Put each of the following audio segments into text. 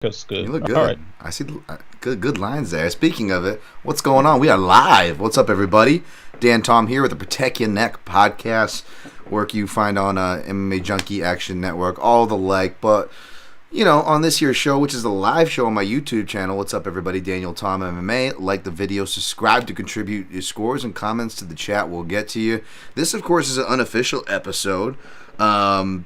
That's You good. look All good. right. I see good lines there. Speaking of it, what's going on? We are live. What's up, everybody? Dan Tom here with the Protect Your Neck podcast, work you find on MMA Junkie Action Network, all the like. But on this here show, which is a live show on my YouTube channel. What's up, everybody? Daniel Tom MMA. Like the video, subscribe to contribute your scores and comments to the chat. We'll get to you. This, of course, is an unofficial episode. Although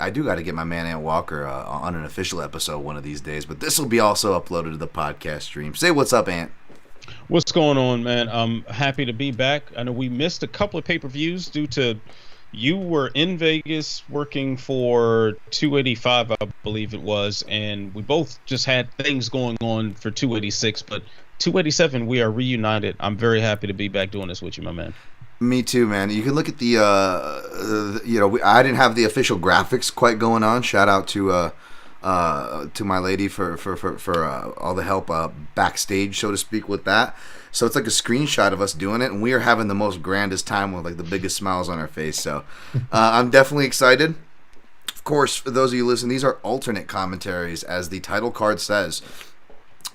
I do got to get my man Ant Walker on an official episode one of these days, but this will be also uploaded to the podcast stream. Say what's up, Ant. What's going on, man? I'm happy to be back. I know we missed a couple of pay-per-views due to you were in Vegas working for 285, I believe it was, and we both just had things going on for 286, but 287, we are reunited. I'm very happy to be back doing this with you, my man. Me too, man. You can look at I didn't have the official graphics quite going on. Shout out to my lady for all the help backstage, so to speak, with that. So it's like a screenshot of us doing it, and we are having the most grandest time with like the biggest smiles on our face. So I'm definitely excited. Of course, for those of you listening, these are alternate commentaries, as the title card says.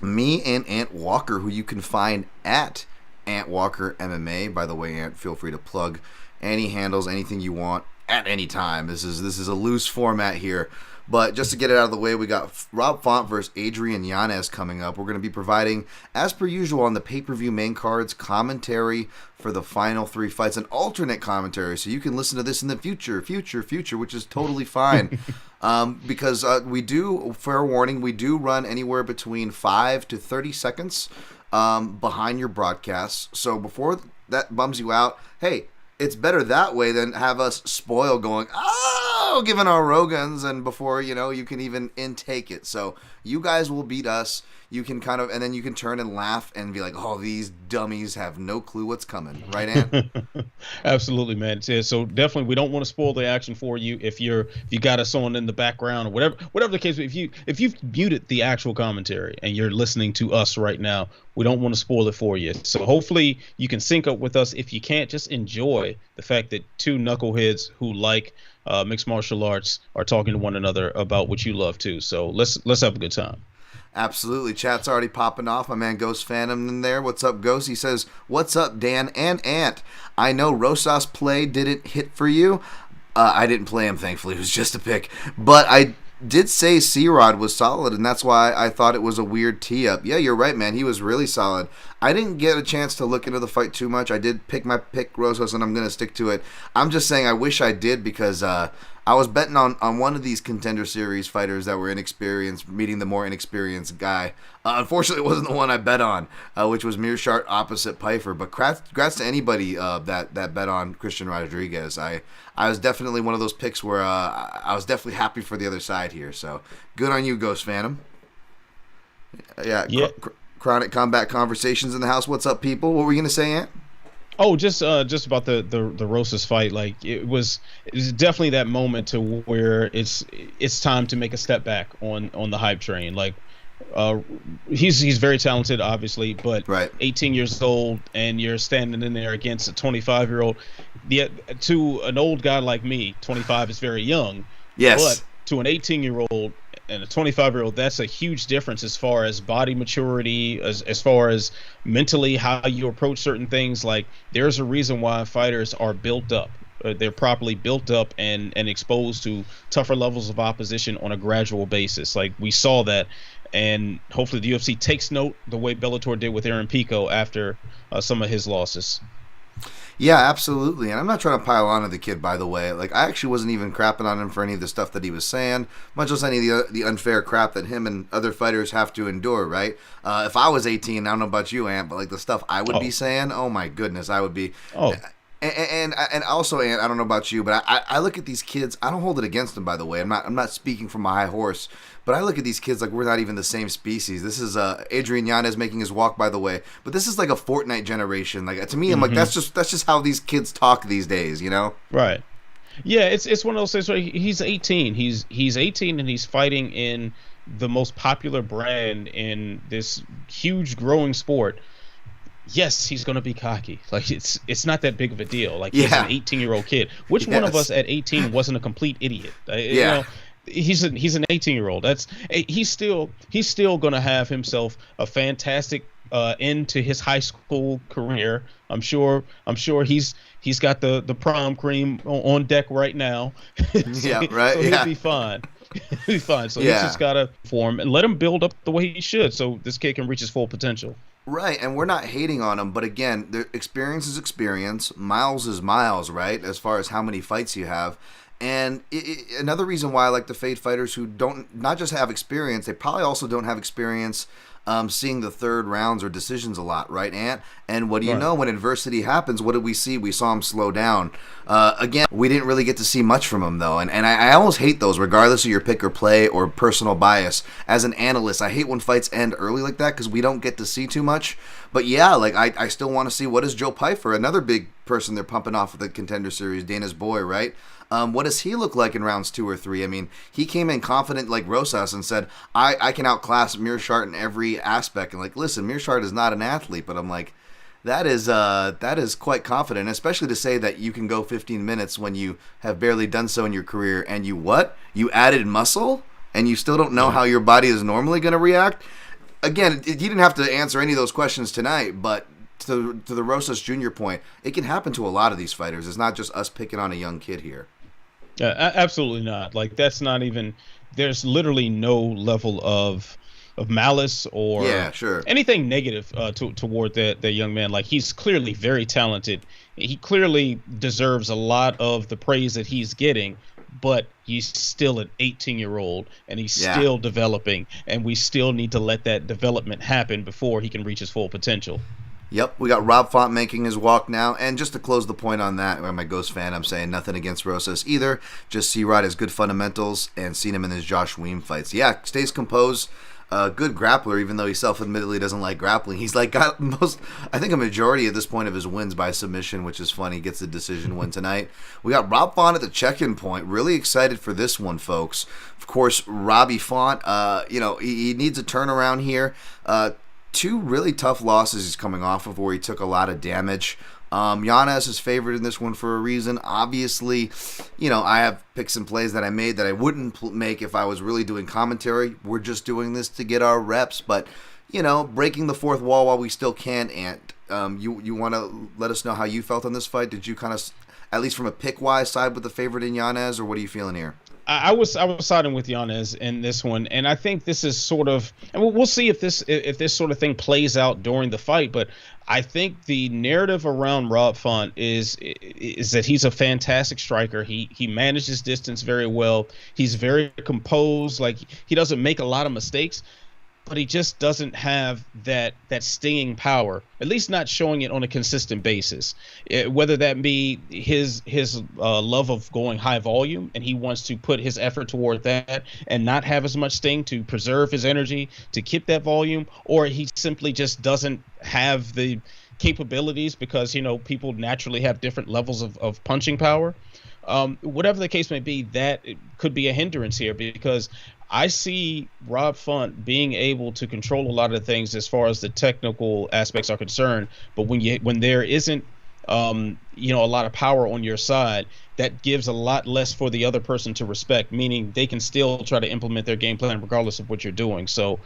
Me and Ant Walker, who you can find at Ant Walker MMA. By the way, Ant, feel free to plug any handles, anything you want at any time. This is a loose format here. But just to get it out of the way, we got Rob Font versus Adrian Yanez coming up. We're going to be providing, as per usual, on the pay-per-view main cards, commentary for the final three fights, and alternate commentary, so you can listen to this in the future, which is totally fine. Because we do, fair warning, we do run anywhere between 5 to 30 seconds behind your broadcasts. So before that bums you out, hey, it's better that way than have us spoil going, giving our Rogans, and before, you can even intake it. So you guys will beat us. You can and then you can turn and laugh and be like, oh, these dummies have no clue what's coming. Right, Ant? Absolutely, man. Yeah, so definitely, we don't want to spoil the action for you if you got us on in the background or whatever the case. If you've muted the actual commentary and you're listening to us right now, we don't want to spoil it for you. So hopefully you can sync up with us. If you can't, just enjoy the fact that two knuckleheads who like mixed martial arts are talking to one another about what you love too. So let's have a good time. Absolutely. Chat's already popping off. My man Ghost Phantom in there. What's up, Ghost? He says, what's up, Dan and Ant? I know Rosas play didn't hit for you. I didn't play him, thankfully. It was just a pick. But I did say C-Rod was solid, and that's why I thought it was a weird tee-up. Yeah, you're right, man. He was really solid. I didn't get a chance to look into the fight too much. I did pick Rosas, and I'm going to stick to it. I'm just saying I wish I did, because I was betting on one of these Contender Series fighters that were inexperienced, meeting the more inexperienced guy. Unfortunately, it wasn't the one I bet on, which was Mearshart opposite Pfeiffer. But congrats to anybody that bet on Christian Rodriguez. I was definitely one of those picks where I was definitely happy for the other side here. So good on you, Ghost Phantom. Yeah. Chronic Combat Conversations in the house. What's up, people? What were you going to say, Ant? Oh, just about the Rosas fight. Like it was definitely that moment to where it's time to make a step back on the hype train. Like he's very talented, obviously, but right. 18 years old, and you're standing in there against a 25-year-old. To an old guy like me, 25 is very young. Yes. But to an 18-year-old and a 25-year-old, that's a huge difference as far as body maturity, as far as mentally how you approach certain things. Like there's a reason why fighters are built up. They're properly built up and exposed to tougher levels of opposition on a gradual basis. Like we saw that, and hopefully the UFC takes note the way Bellator did with Aaron Pico after some of his losses. Yeah, absolutely. And I'm not trying to pile on to the kid, by the way. Like, I actually wasn't even crapping on him for any of the stuff that he was saying, much less any of the unfair crap that him and other fighters have to endure, right? If I was 18, I don't know about you, Ant, but like the stuff I would be saying, oh my goodness, I would be. Oh. And also, Ant, I don't know about you, but I look at these kids. I don't hold it against them, by the way. I'm not speaking from a high horse, but I look at these kids like we're not even the same species. This is Adrian Yanez making his walk, by the way. But this is like a Fortnite generation. Like to me, I'm like that's just how these kids talk these days, Right. Yeah, it's one of those things where he's 18. He's 18 and he's fighting in the most popular brand in this huge growing sport. Yes, he's going to be cocky. Like it's not that big of a deal. Like he's an 18-year-old kid. Which one of us at 18 wasn't a complete idiot? He's an 18-year-old. He's still going to have himself a fantastic end to his high school career. I'm sure he's got the prom cream on deck right now. so Yeah, he, right. so he'll Yeah, be fine. He'll be fine. So he's yeah. just got to form and let him build up the way he should, so this kid can reach his full potential. Right, and we're not hating on him, but again, the experience is experience, miles is miles, right? As far as how many fights you have, and another reason why I like to fade fighters who don't not just have experience, they probably also don't have experience seeing the third rounds or decisions a lot, right, Ant? And what do you Right. know? When adversity happens, what did we see? We saw him slow down. Again, we didn't really get to see much from him, though. And I almost hate those, regardless of your pick or play or personal bias. As an analyst, I hate when fights end early like that because we don't get to see too much. But yeah, like I still want to see what is Joe Pyfer, another big person they're pumping off of the Contender Series, Dana's boy, right? What does he look like in rounds 2 or 3? I mean, he came in confident like Rosas and said, I can outclass Mearshart in every aspect. And like, listen, Mearshart is not an athlete, but I'm like, that is quite confident, especially to say that you can go 15 minutes when you have barely done so in your career, and you what? You added muscle, and you still don't know how your body is normally going to react. Again, you didn't have to answer any of those questions tonight, but to the Rosas Jr. point, it can happen to a lot of these fighters. It's not just us picking on a young kid here. Absolutely not. Like that's not even. There's literally no level of malice or Yeah, sure. anything negative toward that young man. Like he's clearly very talented. He clearly deserves a lot of the praise that he's getting. But he's still an 18-year-old, and he's Yeah. still developing, and we still need to let that development happen before he can reach his full potential. Yep, we got Rob Font making his walk now. And just to close the point on that, I'm a Ghost fan. I'm saying nothing against Rosas either. Just C-Rod has good fundamentals and seen him in his Josh Weem fights. Yeah, stays composed. Good grappler, even though he self-admittedly doesn't like grappling. He's like got I think a majority at this point of his wins by submission, which is funny. He gets the decision win tonight. We got Rob Font at the check-in point. Really excited for this one, folks. Of course, Robbie Font, he needs a turnaround here. 2 really tough losses he's coming off of where he took a lot of damage. Yanez is favored in this one for a reason. Obviously, I have picks and plays that I made that I wouldn't make if I was really doing commentary. We're just doing this to get our reps, but, breaking the fourth wall while we still can, Ant. You want to let us know how you felt on this fight? Did you kind of, at least from a pick-wise, side with the favorite in Yanez, or what are you feeling here? I was siding with Yanez in this one, and I think this is sort of, and we'll see if this sort of thing plays out during the fight. But I think the narrative around Rob Font is that he's a fantastic striker. He manages distance very well. He's very composed. Like he doesn't make a lot of mistakes, but he just doesn't have that stinging power, at least not showing it on a consistent basis. Whether that be his love of going high volume, and he wants to put his effort toward that and not have as much sting to preserve his energy to keep that volume, or he simply just doesn't have the capabilities because, people naturally have different levels of punching power. Whatever the case may be, that could be a hindrance here because I see Rob Font being able to control a lot of things as far as the technical aspects are concerned. But when there isn't, a lot of power on your side, that gives a lot less for the other person to respect, meaning they can still try to implement their game plan regardless of what you're doing. So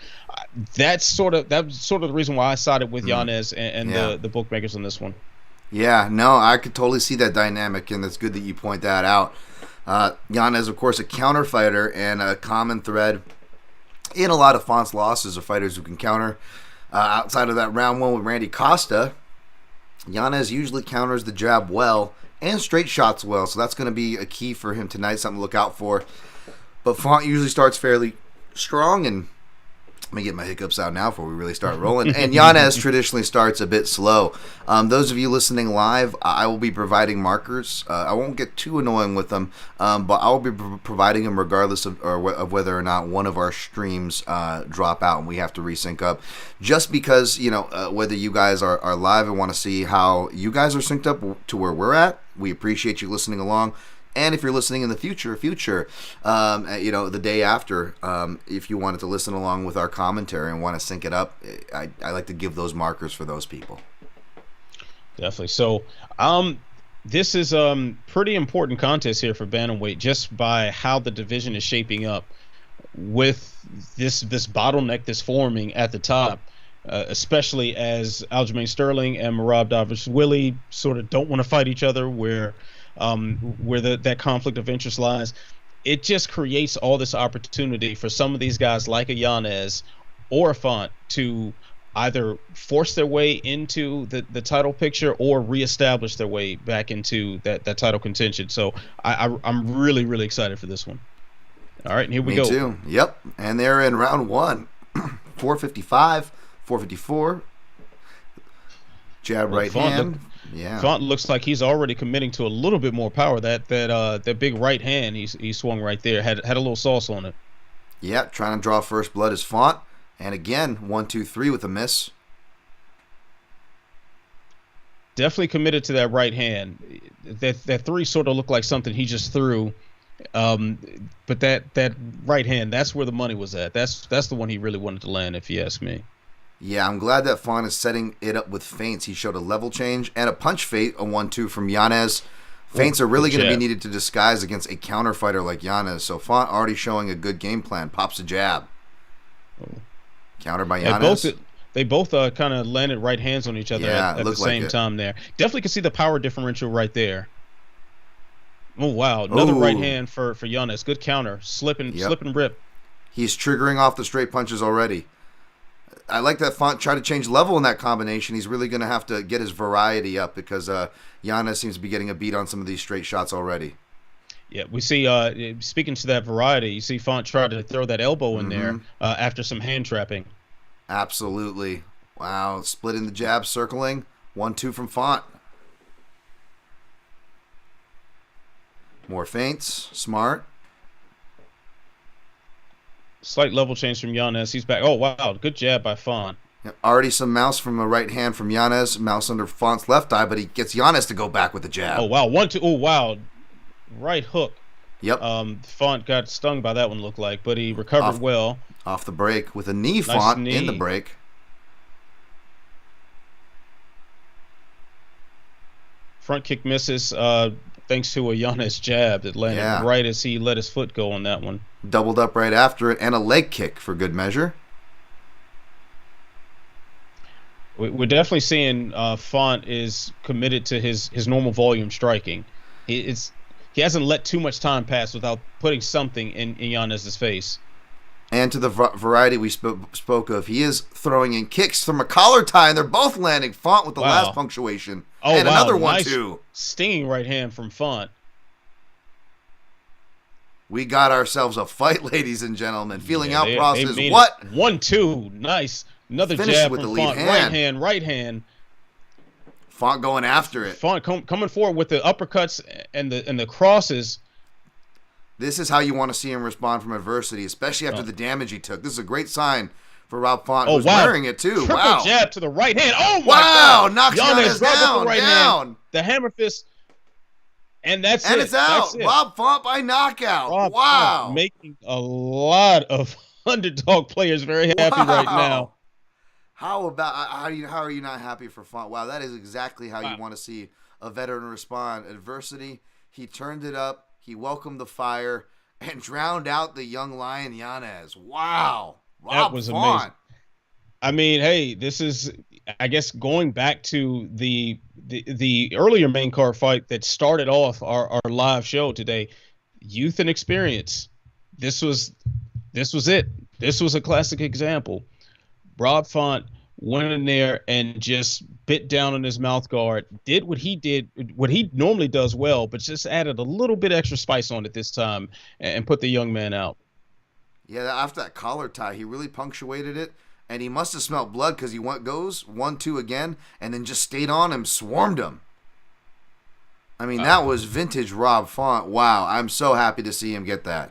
that's sort of the reason why I sided with Yanez and the bookmakers on this one. Yeah, no, I could totally see that dynamic, and it's good that you point that out. Yanez, of course, a counter fighter, and a common thread in a lot of Font's losses are fighters who can counter. Outside of that round 1 with Randy Costa, Yanez usually counters the jab well and straight shots well, so that's going to be a key for him tonight, something to look out for. But Font usually starts fairly strong, and let me get my hiccups out now before we really start rolling. And Yanez traditionally starts a bit slow. Those of you listening live, I will be providing markers. I won't get too annoying with them, but I will be providing them regardless of whether or not one of our streams drop out and we have to resync up. Just because, whether you guys are live and want to see how you guys are synced up to where we're at, we appreciate you listening along. And if you're listening in the future, the day after, if you wanted to listen along with our commentary and want to sync it up, I like to give those markers for those people. Definitely. So, This is pretty important contest here for bantamweight, just by how the division is shaping up with this bottleneck that's forming at the top, especially as Aljamain Sterling and Merab Dvalishvili sort of don't want to fight each other, where that conflict of interest lies. It just creates all this opportunity for some of these guys like a Yanez or a Font to either force their way into the title picture or reestablish their way back into that title contention. So I'm really, really excited for this one. All right, and here we go. Me too. Yep. And they're in round one. 455, 454. Jab, right hand. Yeah. Font looks like he's already committing to a little bit more power. That big right hand he swung right there had a little sauce on it. Yeah, trying to draw first blood is Font. And again, 1-2-3 with a miss. Definitely committed to that right hand. That three sort of looked like something he just threw. But that right hand, that's where the money was at. That's the one he really wanted to land, if you ask me. Yeah, I'm glad that Font is setting it up with feints. He showed a level change and a punch feint, a 1-2 from Yanez. Feints are really going to be needed to disguise against a counter fighter like Yanez. So Font already showing a good game plan. Pops a jab. Countered by Yanez. They both kind of landed right hands on each other at the same time there. Definitely can see the power differential right there. Oh, wow. Another right hand for Yanez. Good counter. Slip and rip. He's triggering off the straight punches already. I like that Font tried to change level in that combination. He's really going to have to get his variety up because Yanez seems to be getting a beat on some of these straight shots already. Yeah, we see, speaking to that variety, you see Font try to throw that elbow in there after some hand trapping. Absolutely. Wow, splitting the jab, circling. 1-2 from Font. More feints. Smart. Slight level change from Yanez. He's back. Oh, wow. Good jab by Font. Yeah, already some mouse from a right hand from Yanez. Mouse under Font's left eye, but he gets Yanez to go back with the jab. Oh, wow. 1-2. Oh, wow. Right hook. Yep. Font got stung by that one, looked like, but he recovered well. Off the break with a knee, Font in the break. Front kick misses thanks to a Yanez jab that landed right as he let his foot go on that one. Doubled up right after it, and a leg kick for good measure. We're definitely seeing Font is committed to his normal volume striking. He hasn't let too much time pass without putting something in Yanez's face. And to the variety we spoke of, he is throwing in kicks from a collar tie, and they're both landing. Font with the last punctuation. Oh, and another one, nice too. Stinging right hand from Font. We got ourselves a fight, ladies and gentlemen. Feeling out process. What? 1-2. Nice. Another finish jab with from the lead Font. hand. Right hand. Font going after it. Font coming forward with the uppercuts and the crosses. This is how you want to see him respond from adversity, especially after the damage he took. This is a great sign for Rob Font, who's wearing it too. Triple jab to the right hand. Oh my God! Knocks Yanez down. Hand, the hammer fist, and that's it. And it's out. Rob Font by knockout. Rob Font making a lot of underdog players very happy right now. How are you not happy for Font? Wow, that is exactly how you want to see a veteran respond. Adversity, he turned it up. He welcomed the fire and drowned out the young lion Yanez. Wow. That was amazing. I mean, hey, this is, I guess, going back to the earlier main card fight that started off our live show today. Youth and experience. This was it. This was a classic example. Rob Font went in there and just bit down on his mouth guard, did what he normally does well, but just added a little bit extra spice on it this time and put the young man out. Yeah, after that collar tie, he really punctuated it, and he must have smelled blood because he goes 1-2 again and then just stayed on him, swarmed him. I mean, that was vintage Rob Font. Wow, I'm so happy to see him get that.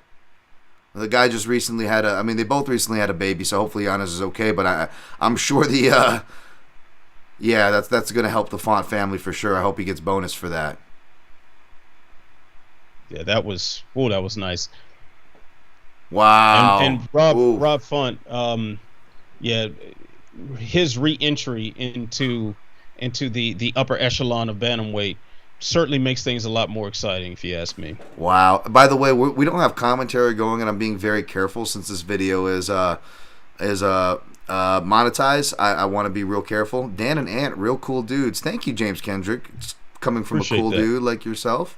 The guy just recently they both recently had a baby, so hopefully Yanez is okay, but I'm sure that's going to help the Font family for sure. I hope he gets bonus for that. Yeah, that was nice. Wow. And Rob Font, his re-entry into the upper echelon of bantamweight certainly makes things a lot more exciting, if you ask me. Wow. By the way, we don't have commentary going, and I'm being very careful since this video is monetized. I want to be real careful. Dan and Ant, real cool dudes. Thank you, James Kendrick. It's coming from Appreciate a cool that. dude like yourself.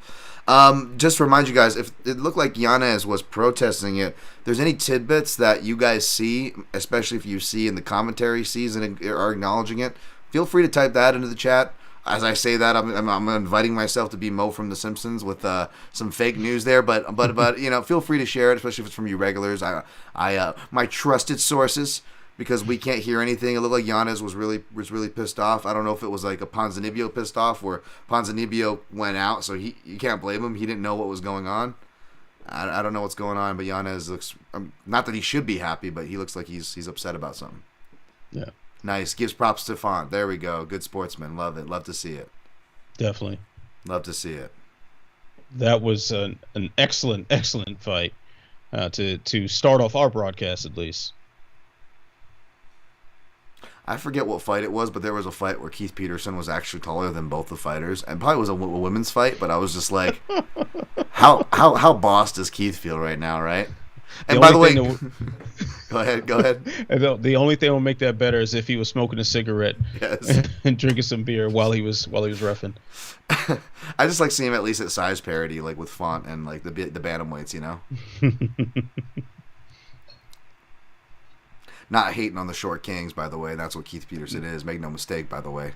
Just to remind you guys, if it looked like Yanez was protesting it, if there's any tidbits that you guys see, especially if you see in the commentary season and are acknowledging it, feel free to type that into the chat. As I say that, I'm inviting myself to be Mo from The Simpsons with some fake news there, but feel free to share it, especially if it's from you regulars. I my trusted sources, because we can't hear anything. It looked like Yanez was really pissed off. I don't know if it was like a Ponzinibbio pissed off, where Ponzinibbio went out, so you can't blame him. He didn't know what was going on. I don't know what's going on, but Yanez looks, not that he should be happy, but he looks like he's upset about something. Yeah. Nice. Gives props to Font. There we go. Good sportsman. Love it. Love to see it. Definitely. Love to see it. That was an excellent fight to start off our broadcast, at least. I forget what fight it was, but there was a fight where Keith Peterson was actually taller than both the fighters, and probably was a women's fight. But I was just like, how boss does Keith feel right now, right? And by the way, go ahead. The only thing that will make that better is if he was smoking a cigarette, yes, and drinking some beer while he was reffing. I just like seeing him at least at size parity, like with Font and like the bantamweights, you know. Not hating on the short kings, by the way. That's what Keith Peterson is. Make no mistake, by the way.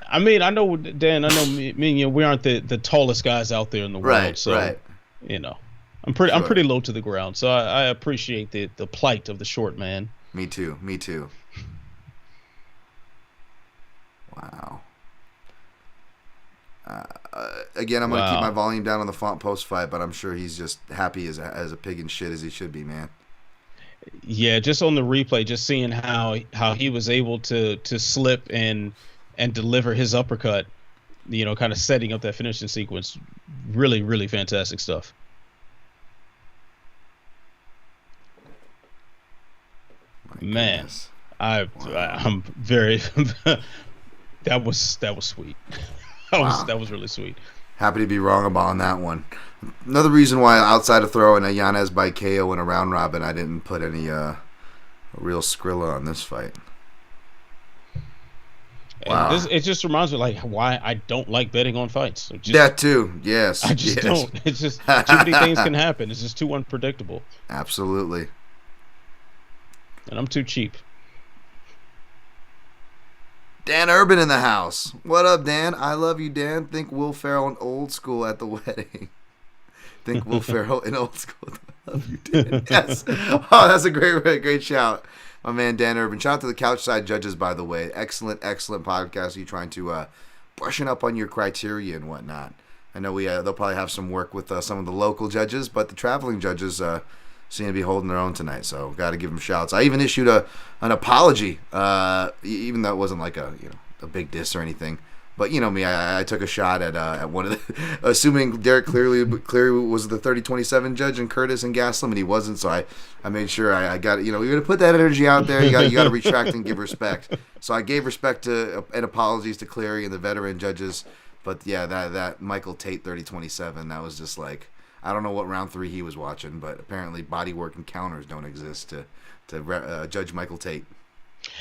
I mean, I know, Dan. I know me and you. We aren't the tallest guys out there in the world, so you know. I'm pretty low to the ground, so I appreciate the plight of the short man. Me too. Wow. Again, I'm gonna keep my volume down on the Font post fight, but I'm sure he's just happy as a pig in shit as he should be, man. Yeah, just on the replay, just seeing how he was able to slip and deliver his uppercut, you know, kind of setting up that finishing sequence. Really fantastic stuff. Man, I'm very that was sweet. That was really sweet. Happy to be wrong on that one. Another reason why, outside of throwing a Yanez by KO in a round robin, I didn't put any real Skrilla on this fight. Wow. It just reminds me like why I don't like betting on fights. That too, yes. I just don't. It's just too many things can happen. It's just too unpredictable. Absolutely. And I'm too cheap. Dan Urban in the house. What up, Dan? I love you, Dan. Think Will Ferrell in Old School at the wedding. Think Will Ferrell in Old School. I love you, Dan. Yes. Oh, that's a great shout. My man, Dan Urban. Shout out to the Couchside Judges, by the way. Excellent podcast. You trying to brushing up on your criteria and whatnot. I know they'll probably have some work with some of the local judges, but the traveling judges seem to be holding their own tonight, so got to give them shouts. I even issued an apology, even though it wasn't like a big diss or anything. But you know me, I took a shot at one of the, assuming Derek clearly was the 30-27 judge and Curtis and Gaslam, and he wasn't. So I made sure I got, you're gonna put that energy out there. You got to retract and give respect. So I gave respect to and apologies to Cleary and the veteran judges. But yeah, that Michael Tate 30-27, that was just like, I don't know what round 3 he was watching, but apparently bodywork encounters don't exist to judge Michael Tate.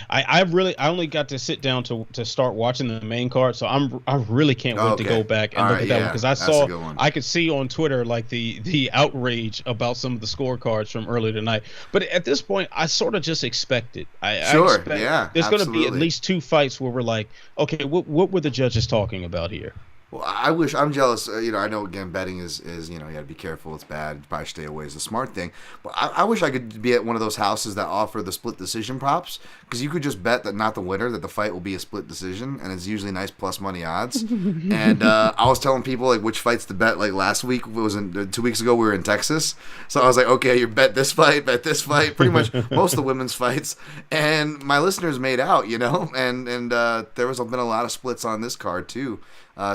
I only got to sit down to start watching the main card, so I really can't wait to go back and look at that one, because I could see on Twitter like the outrage about some of the scorecards from earlier tonight. But at this point, I sort of just expect it. I expect there's going to be at least 2 fights where we're like, okay, what were the judges talking about here? Well, I'm jealous. I know, again, betting is you got to be careful. It's bad. Probably stay away is the smart thing. But I wish I could be at one of those houses that offer the split decision props, because you could just bet that not the winner, that the fight will be a split decision, and it's usually nice plus money odds. And I was telling people like which fights to bet. Like last week, 2 weeks ago, we were in Texas, so I was like, okay, you bet this fight, pretty much most of the women's fights, and my listeners made out, and there was been a lot of splits on this card too.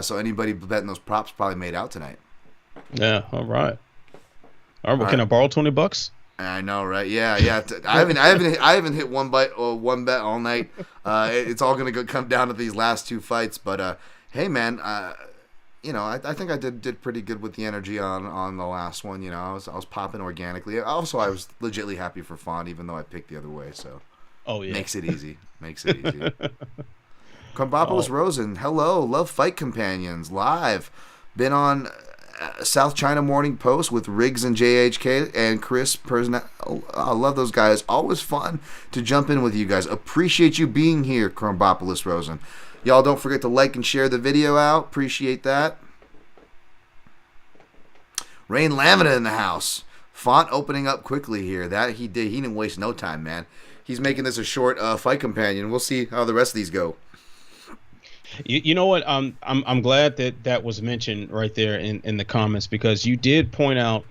So anybody betting those props probably made out tonight. Yeah. All right. Can I borrow $20? I know, right? Yeah. I haven't hit one bet all night. It's all gonna come down to these last 2 fights. But hey, man, I think I did pretty good with the energy on the last one. I was popping organically. Also, I was legitly happy for Font, even though I picked the other way. So, Oh yeah. makes it easy. Makes it easy. Oh, Karbopoulos Rosen, hello, love Fight Companions live. Been on South China Morning Post with Riggs and JHK and Chris. I love those guys. Always fun to jump in with you guys. Appreciate you being here, Karbopoulos Rosen. Y'all don't forget to like and share the video out. Appreciate that. Rain Lamina in the house. Font opening up quickly here. That he did. He didn't waste no time, man. He's making this a short Fight Companion. We'll see how the rest of these go. you know what? I'm glad that was mentioned right there in the comments, because you did point out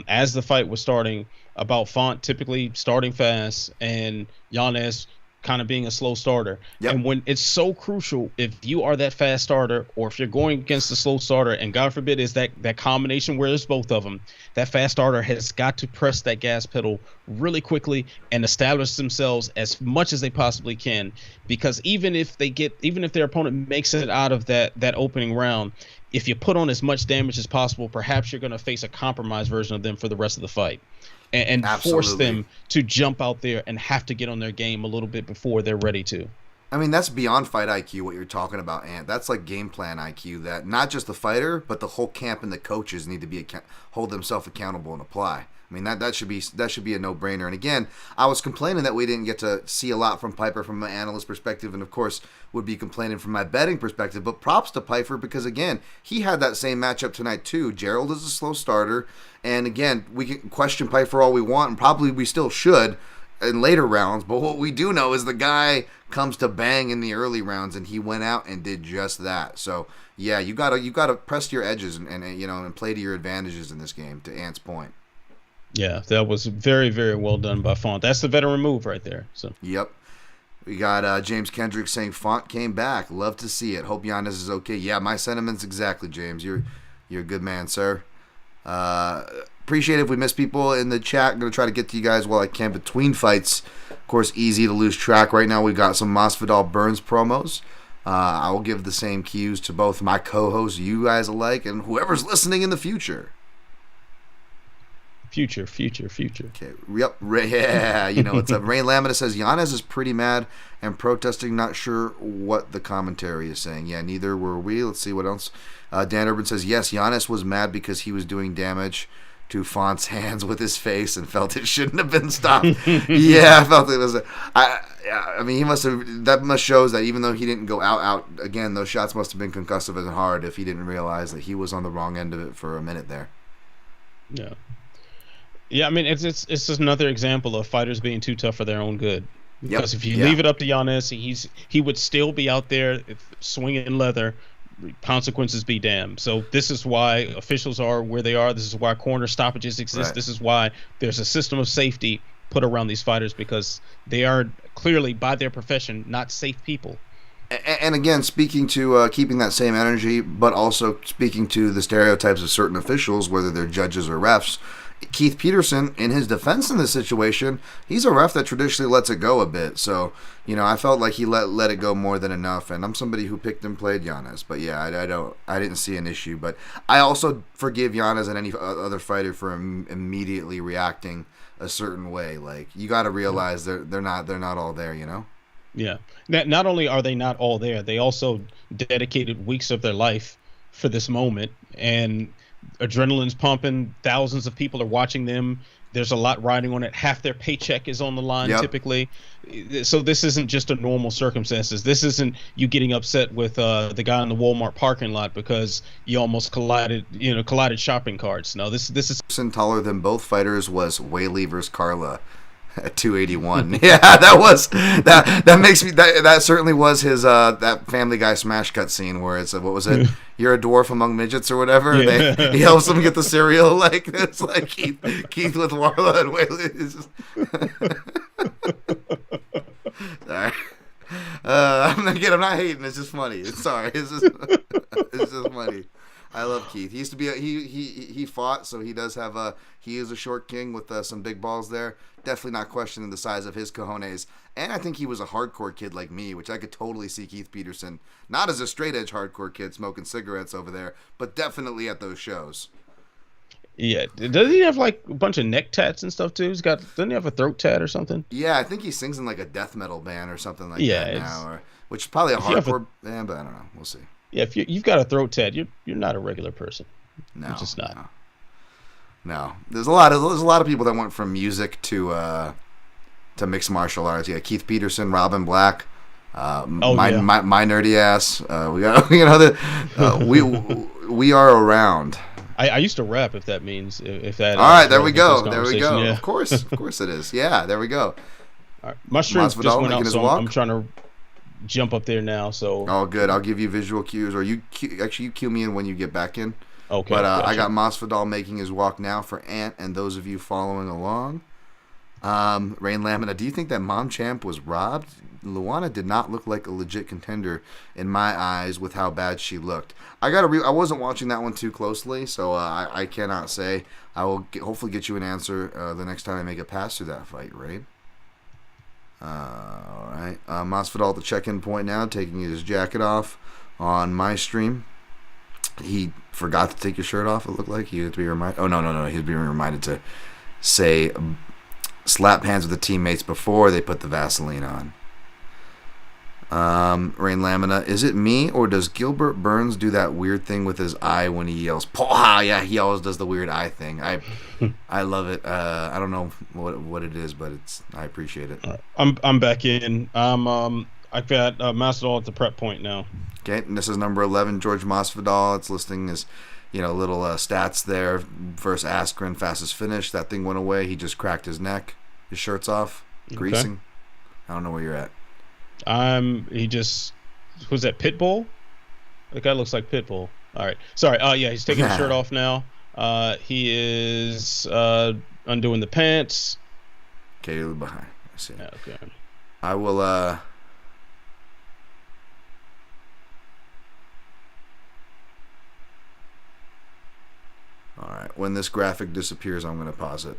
as the fight was starting about Font typically starting fast and Yanez kind of being a slow starter. Yep. And when it's so crucial, if you are that fast starter or if you're going against the slow starter, and God forbid is that combination where there's both of them, that fast starter has got to press that gas pedal really quickly and establish themselves as much as they possibly can, because even if their opponent makes it out of that opening round, if you put on as much damage as possible, perhaps you're going to face a compromised version of them for the rest of the fight. And force them to jump out there and have to get on their game a little bit before they're ready to. I mean, that's beyond fight IQ, what you're talking about, Ant. That's like game plan IQ, that not just the fighter, but the whole camp and the coaches need to hold themselves accountable and apply. I mean, that should be a no-brainer. And again, I was complaining that we didn't get to see a lot from Piper from an analyst perspective, and of course would be complaining from my betting perspective. But props to Piper, because again, he had that same matchup tonight too. Gerald is a slow starter, and again, we can question Piper all we want, and probably we still should in later rounds. But what we do know is the guy comes to bang in the early rounds, and he went out and did just that. So yeah, you gotta press your edges and play to your advantages in this game. To Ant's point. Yeah, that was very, very well done by Font. That's the veteran move right there. So. Yep. We got James Kendrick saying Font came back. Love to see it. Hope Giannis is okay. Yeah, my sentiments exactly, James. You're a good man, sir. Appreciate it if we miss people in the chat. I'm going to try to get to you guys while I can between fights. Of course, easy to lose track. Right now we've got some Masvidal Burns promos. I will give the same cues to both my co-hosts, you guys alike, and whoever's listening in the future. Future. Okay. Yep. Yeah. What's up? Rain Lamina says Yanez is pretty mad and protesting. Not sure what the commentary is saying. Yeah, neither were we. Let's see what else. Dan Urban says yes, Yanez was mad because he was doing damage to Font's hands with his face and felt it shouldn't have been stopped. Yeah, I felt it was. I mean, he must have. That must shows that even though he didn't go out again, those shots must have been concussive and hard if he didn't realize that he was on the wrong end of it for a minute there. Yeah. Yeah, I mean, it's just another example of fighters being too tough for their own good. Because if you leave it up to Yanez, he would still be out there swinging leather. Consequences be damned. So this is why officials are where they are. This is why corner stoppages exist. Right. This is why there's a system of safety put around these fighters, because they are clearly, by their profession, not safe people. And again, speaking to keeping that same energy, but also speaking to the stereotypes of certain officials, whether they're judges or refs, Keith Peterson, in his defense in this situation, he's a ref that traditionally lets it go a bit. So, I felt like he let it go more than enough. And I'm somebody who picked and played Yanez. But yeah, I didn't see an issue. But I also forgive Yanez and any other fighter for immediately reacting a certain way. Like, you got to realize they're not all there. Yeah. Not only are they not all there, they also dedicated weeks of their life for this moment, and adrenaline's pumping. Thousands of people are watching them. There's a lot riding on it. Half their paycheck is on the line typically. So this isn't just a normal circumstances. This isn't you getting upset with the guy in the Walmart parking lot because you almost collided shopping carts. No, this is taller than both fighters was Whaley versus Carla. At 281. Yeah, that makes me that certainly was his that Family Guy smash cut scene where it's what was it? You're a dwarf among midgets or whatever. Yeah. He helps them get the cereal. Like it's like Keith with Warla and Whaley. Sorry. I'm not hating. It's just funny. It's just funny. I love Keith. He used to be he fought, so he does have he is a short king with some big balls there. Definitely not questioning the size of his cojones. And I think he was a hardcore kid like me, which I could totally see Keith Peterson not as a straight edge hardcore kid smoking cigarettes over there, but definitely at those shows. Yeah, does he have like a bunch of neck tats and stuff too? Doesn't he have a throat tat or something? Yeah, I think he sings in like a death metal band or something like Yeah, that now, which is probably a hardcore band, but I don't know. We'll see. Yeah, if you've got a throat tat, you're not a regular person. No, you're just not. No. There's a lot of people that went from music to mixed martial arts. Yeah, Keith Peterson, Robin Black, my nerdy ass. We got we are around. I used to rap, if that means if that. All right, there we go. There we go. Yeah. Of course it is. Yeah, there we go. All right. My stream just went out, so I'm trying to jump up there now. So. Oh, good. I'll give you visual cues, or you cue me in when you get back in. Okay. But gotcha. I got Masvidal making his walk now for Ant, and those of you following along. Rain Lamina, do you think that Mom Champ was robbed? Luana did not look like a legit contender in my eyes with how bad she looked. I wasn't watching that one too closely, so I cannot say. I will hopefully get you an answer the next time I make it past through that fight, right? All right. Masvidal at the check-in point now, taking his jacket off on my stream. He forgot to take his shirt off, it looked like. He had to be reminded. Oh, no. He was being reminded to say slap hands with the teammates before they put the Vaseline on. Rain Lamina, is it me or does Gilbert Burns do that weird thing with his eye when he yells "Poha"? Yeah, he always does the weird eye thing. I love it. I don't know what it is, but I appreciate it. I'm back in. I've got Masvidal at the prep point now. Okay, and this is number 11, George Masvidal. It's listing his little stats there. Versus Askren, fastest finish. That thing went away. He just cracked his neck. His shirt's off, greasing. Okay. I don't know where you're at. He just was that Pitbull? That guy looks like Pitbull. All right, sorry. Yeah, he's taking his shirt off now. He is undoing the pants. Okay, behind. I see. Okay. I will. All right. When this graphic disappears, I'm going to pause it.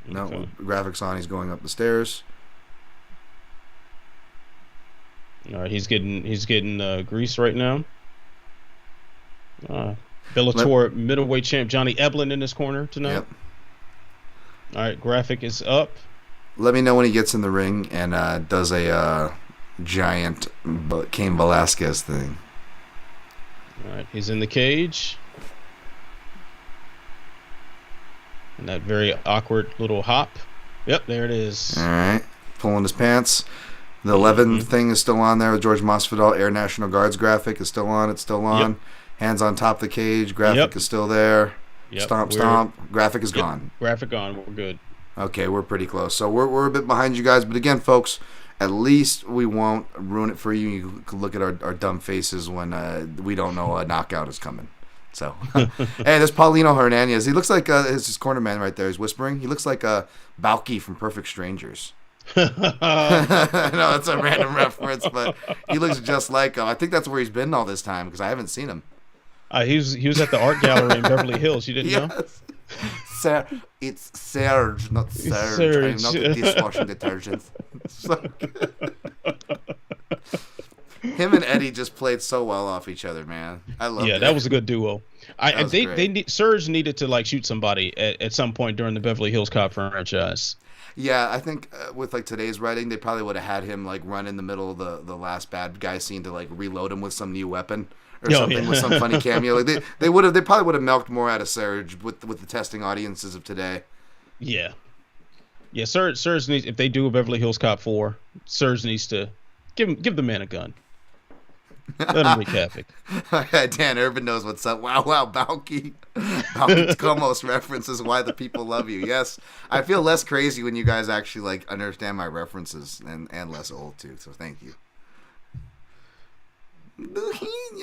Okay. No, graphics on. He's going up the stairs. All right, he's getting grease right now. Bellator middleweight champ Johnny Eblen in his corner tonight. Yep. All right, graphic is up. Let me know when he gets in the ring and does a giant Cain Velasquez thing. All right, he's in the cage. And that very awkward little hop. Yep, there it is. All right, pulling his pants. The 11 thing is still on there. George Masvidal Air National Guards graphic is still on. It's still on. Yep. Hands on top of the cage. Graphic is still there. Yep. Stomp. Graphic is gone. Graphic gone. We're good. Okay, we're pretty close. So we're a bit behind you guys. But again, folks, at least we won't ruin it for you. You can look at our dumb faces when we don't know a knockout is coming. So, hey, there's Paulino Hernandez. He looks like his corner man right there. He's whispering. He looks like Balky from Perfect Strangers. No, that's a random reference, but he looks just like him. I think that's where he's been all this time because I haven't seen him. He was at the art gallery in Beverly Hills. You didn't know? It's Serge, not Serge. I'm not a dishwashing detergent. So good. Him and Eddie just played so well off each other, man. I love it. Yeah, that was a good duo. Serge needed to shoot somebody at some point during the Beverly Hills Cop franchise. Yeah, I think with today's writing, they probably would have had him run in the middle of the last bad guy scene to reload him with some new weapon or something with some funny cameo. They probably would have milked more out of Serge with the testing audiences of today. Yeah. Serge needs, if they do a Beverly Hills Cop 4, Serge needs to give the man a gun. Let him wreak havoc. Dan Urban knows what's up. Wow, Balky. Balky Comos references why the people love you. Yes, I feel less crazy when you guys actually understand my references and less old too. So thank you.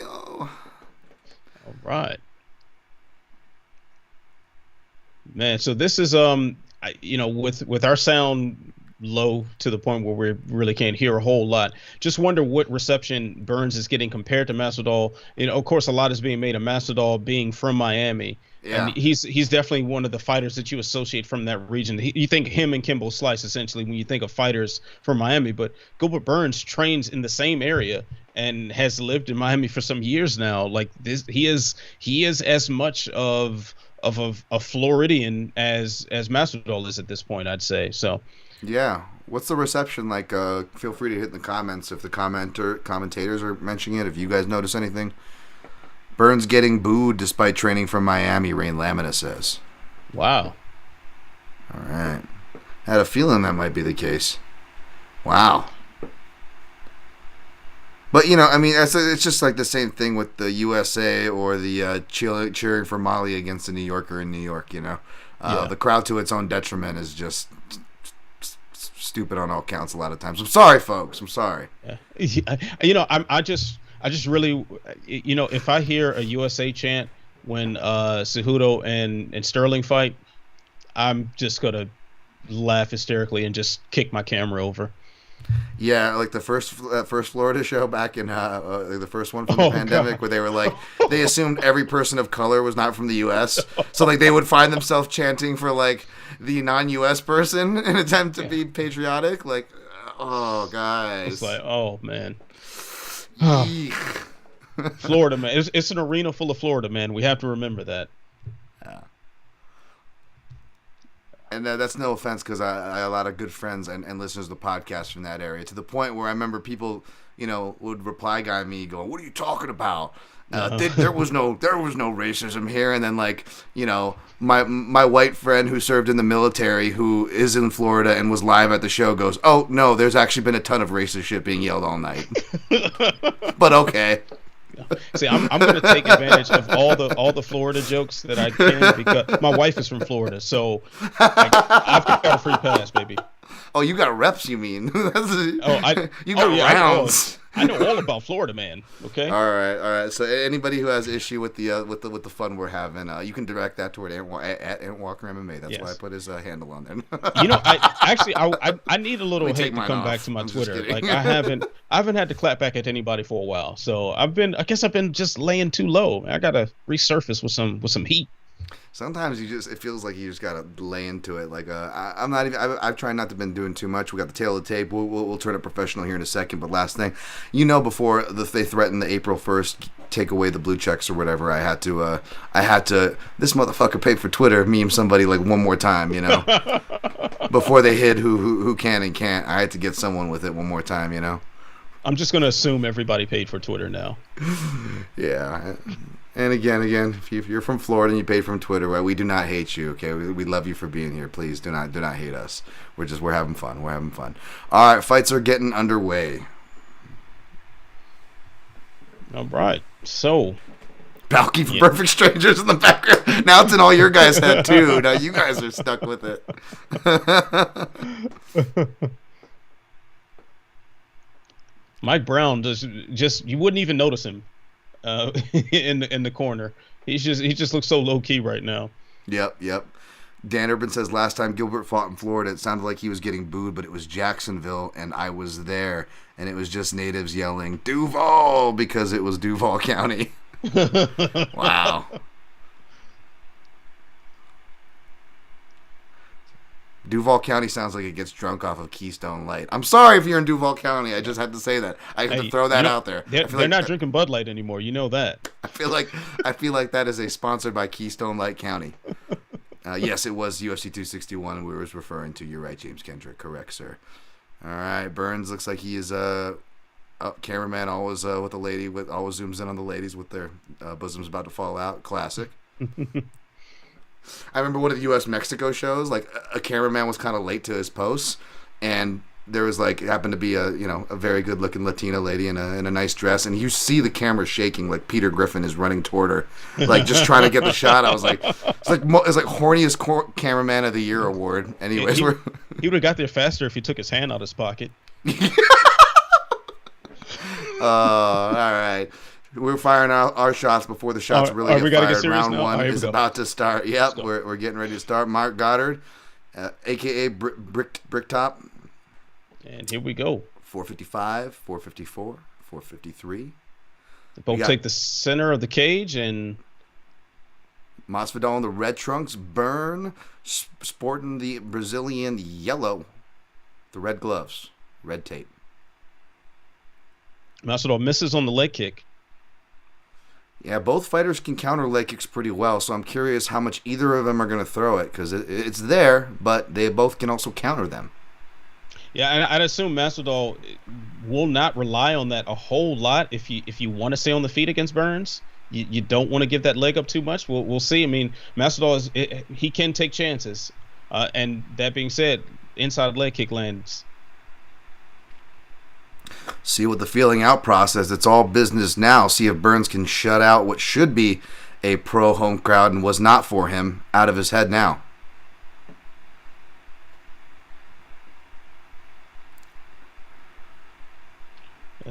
All right, man. So this is with our sound low to the point where we really can't hear a whole lot. Just wonder what reception Burns is getting compared to Masvidal. Of course, a lot is being made of Masvidal being from Miami, and Yeah. he's definitely one of the fighters that you associate from that region. You think him and Kimbo Slice essentially when you think of fighters from Miami, but Gilbert Burns trains in the same area and has lived in Miami for some years now. Like this, he is as much of a Floridian as Masvidal is at this point, I'd say. So. Yeah. What's the reception like? Feel free to hit in the comments if the commentators are mentioning it. If you guys notice anything. Burns getting booed despite training from Miami, Rain Lamina says. Wow. All right. Had a feeling that might be the case. Wow. But, I mean, it's just like the same thing with the USA or the cheering for Mali against the New Yorker in New York, Yeah. The crowd to its own detriment is just stupid on all counts a lot of times. I'm sorry, folks. I'm sorry. Yeah. I just really, if I hear a USA chant when Cejudo and Sterling fight, I'm just gonna laugh hysterically and just kick my camera over. Yeah, like the first Florida show back in the first one from the pandemic, God. Where they were like, they assumed every person of color was not from the U.S., so like they would find themselves chanting for like the non-U.S. person in an attempt to be patriotic. Like, oh, guys, it's like, oh man, Florida man, it's an arena full of Florida man. We have to remember that. Yeah. And that's no offense because I have a lot of good friends and listeners to the podcast from that area, to the point where I remember people, would reply guy me going, "What are you talking about? There was no racism here." And then like, my white friend who served in the military who is in Florida and was live at the show goes, "Oh no, there's actually been a ton of racist shit being yelled all night." But okay. See, I'm going to take advantage of all the Florida jokes that I can because my wife is from Florida, so I've got a free pass, baby. Oh, you got reps, you mean? You got rounds. I know all about Florida, man. Okay. All right. So anybody who has issue with the fun we're having, you can direct that toward at Walker MMA. That's why I put his handle on there. I need a little hate to come back to my Twitter. Like I haven't had to clap back at anybody for a while. So I guess I've been just laying too low. I gotta resurface with some heat. Sometimes it feels like you just gotta lay into it. Like I'm not even. I've tried not to been doing too much. We got the tail of the tape. We'll turn it professional here in a second. But last thing, before they threatened the April 1st take away the blue checks or whatever, I had to. This motherfucker paid for Twitter meme somebody like one more time. Before they hid who can and can't. I had to get someone with it one more time. I'm just gonna assume everybody paid for Twitter now. Yeah. And again, if you're from Florida and you pay from Twitter, well, we do not hate you. Okay, we love you for being here. Please do not hate us. We're having fun. We're having fun. All right, fights are getting underway. All right, so Balky for Perfect Strangers in the background. Now it's in all your guys' head too. Now you guys are stuck with it. Mike Brown just you wouldn't even notice him. In the corner, he just looks so low key right now. Yep. Dan Urban says last time Gilbert fought in Florida, it sounded like he was getting booed, but it was Jacksonville, and I was there, and it was just natives yelling Duval because it was Duval County. Wow. Duval County sounds like it gets drunk off of Keystone Light. I'm sorry if you're in Duval County. I just had to say that. I have to throw that out there. They're not drinking Bud Light anymore. You know that. I feel like that is a sponsored by Keystone Light County. Yes, it was UFC 261 we was referring to. You're right, James Kendrick. Correct, sir. All right, Burns looks like he is cameraman always with a lady always zooms in on the ladies with their bosoms about to fall out. Classic. I remember one of the U.S.-Mexico shows, like a cameraman was kind of late to his posts, and there was it happened to be a very good-looking Latina lady in a nice dress, and you see the camera shaking like Peter Griffin is running toward her, like just trying to get the shot. I was like, it's like horniest cameraman of the year award. Anyways, he would have got there faster if he took his hand out of his pocket. All right. We're firing our shots before the shots really get fired. Round now? One is about to start. Yep, we're getting ready to start. Mark Goddard, a.k.a. Bricktop. And here we go. 455, 454, 453. They both take the center of the cage, and Masvidal in the red trunks, Burn sporting the Brazilian yellow, the red gloves, red tape. Masvidal misses on the leg kick. Yeah, both fighters can counter leg kicks pretty well, so I'm curious how much either of them are going to throw it, because it's there, but they both can also counter them. Yeah, and I'd assume Masvidal will not rely on that a whole lot if you want to stay on the feet against Burns. You don't want to give that leg up too much. We'll see. I mean, Masvidal he can take chances, and that being said, inside leg kick lands. See, with the feeling out process, it's all business now. See if Burns can shut out what should be a pro home crowd and was not for him out of his head now.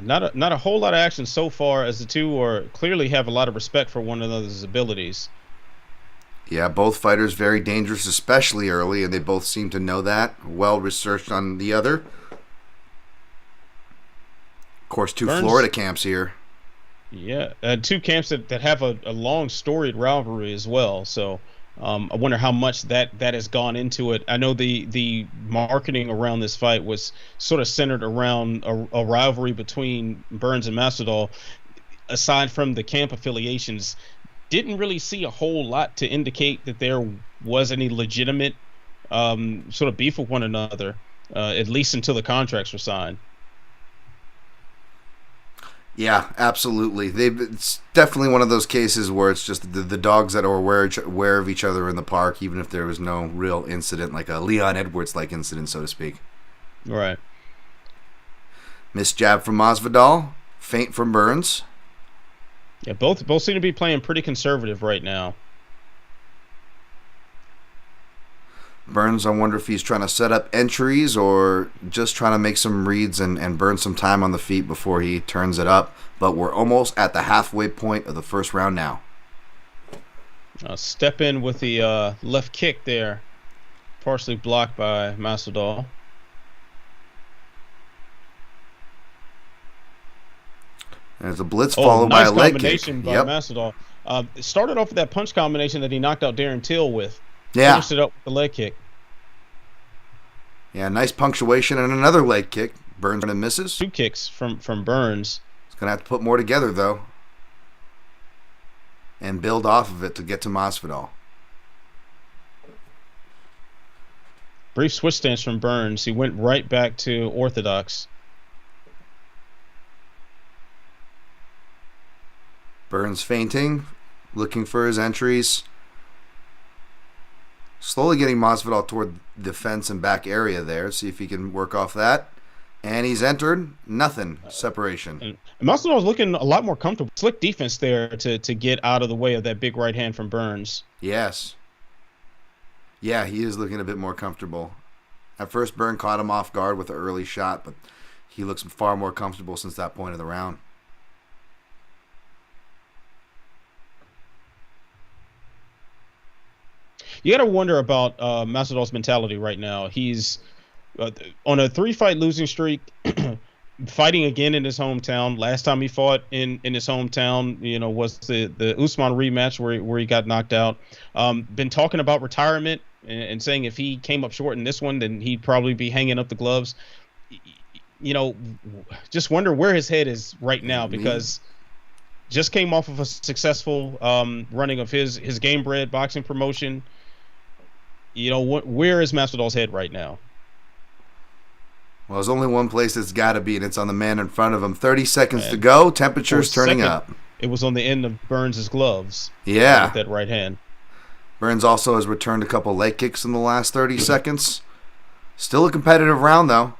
Not a whole lot of action so far, as the two are clearly have a lot of respect for one another's abilities. Yeah, both fighters very dangerous, especially early, and they both seem to know that. Well researched on the other. Of course, Burns, Florida camps here. Yeah, two camps that have a long storied rivalry as well. So I wonder how much that has gone into it. I know the marketing around this fight was sort of centered around a rivalry between Burns and Masvidal. Aside from the camp affiliations, didn't really see a whole lot to indicate that there was any legitimate sort of beef with one another, at least until the contracts were signed. Yeah, absolutely. It's definitely one of those cases where it's just the dogs that are aware of each other in the park, even if there was no real incident, like a Leon Edwards-like incident, so to speak. Right. Missed jab from Masvidal, feint from Burns. Yeah, both seem to be playing pretty conservative right now. Burns, I wonder if he's trying to set up entries or just trying to make some reads and burn some time on the feet before he turns it up. But we're almost at the halfway point of the first round now. Step in with the left kick there, partially blocked by Masvidal. There's a blitz followed by a leg kick. By Masvidal. It started off with that punch combination that he knocked out Darren Till with. Yeah. Finished it up with the leg kick. Yeah, nice punctuation and another leg kick. Burns and misses. Two kicks from Burns. He's going to have to put more together, though, and build off of it to get to Masvidal. Brief switch stance from Burns. He went right back to orthodox. Burns feinting, looking for his entries. Slowly getting Masvidal toward the fence and back area there. See if he can work off that. And he's entered. Nothing. Separation. And Masvidal's looking a lot more comfortable. Slick defense there to get out of the way of that big right hand from Burns. Yes. Yeah, he is looking a bit more comfortable. At first, Burns caught him off guard with an early shot, but he looks far more comfortable since that point of the round. You got to wonder about Masvidal's mentality right now. He's on a 3-fight losing streak, fighting again in his hometown. Last time he fought in his hometown, was the Usman rematch where he got knocked out. Been talking about retirement and saying if he came up short in this one, then he'd probably be hanging up the gloves. Just wonder where his head is right now, because just came off of a successful running of his Game Bred boxing promotion. Where is Masvidal's head right now? Well, there's only one place it's got to be, and it's on the man in front of him. 30 seconds to go. Temperature's turning up. It was on the end of Burns' gloves. Yeah. With that right hand. Burns also has returned a couple leg kicks in the last 30 seconds. Still a competitive round, though.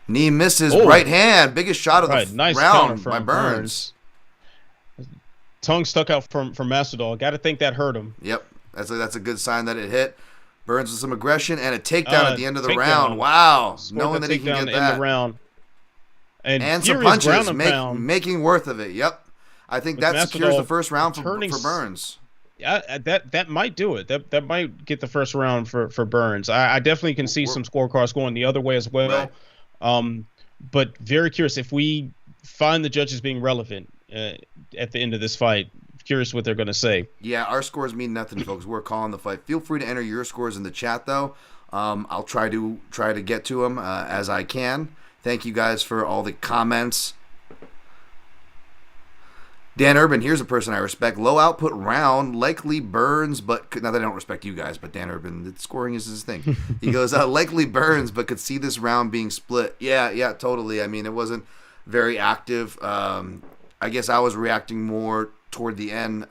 Knee misses. Right hand. Biggest shot of the round by Burns. Tongue stuck out from Masvidal. Got to think that hurt him. Yep. That's a good sign that it hit. Burns with some aggression and a takedown at the end of the round. Down. Wow. Knowing that he can get that. The round. And some punches making worth of it. Yep. I think that secures the first round for Burns. that might do it. That might get the first round for Burns. I definitely can see We're, some scorecards going the other way as right. well. Um, but very curious if we find the judges being relevant at the end of this fight. Curious what they're going to say. Yeah, our scores mean nothing, folks. We're calling the fight. Feel free to enter your scores in the chat, though. I'll try to get to them as I can. Thank you guys for all the comments. Dan Urban, here's a person I respect. Low output round, likely Burns, but not that I don't respect you guys, but Dan Urban, scoring is his thing. He goes, likely Burns, but could see this round being split. Yeah, totally. I mean, it wasn't very active. I guess I was reacting more toward the end.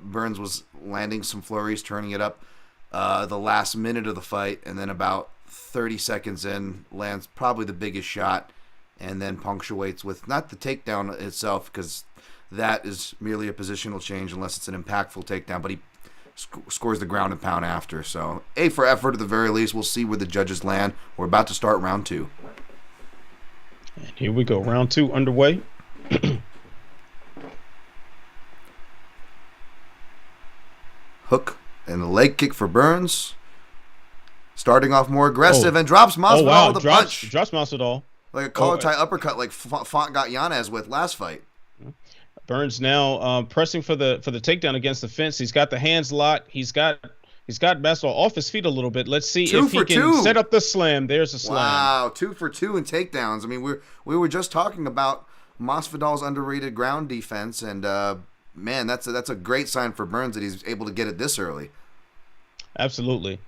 Burns was landing some flurries, turning it up the last minute of the fight, and then about 30 seconds in, lands probably the biggest shot, and then punctuates with not the takedown itself, because that is merely a positional change unless it's an impactful takedown, but he scores the ground and pound after. So A for effort at the very least. We'll see where the judges land. We're about to start round 2. And here we go. Round 2 underway. Hook and a leg kick for Burns. Starting off more aggressive and drops Masvidal with a punch. Drops Masvidal. Like a collar tie uppercut like Font got Yanez with last fight. Burns now pressing for the takedown against the fence. He's got the hands locked. He's got Masvidal off his feet a little bit. Let's see if he can set up the slam. There's a slam. Wow, 2 for 2 in takedowns. I mean, we were just talking about Masvidal's underrated ground defense, and man, that's a great sign for Burns that he's able to get it this early. Absolutely.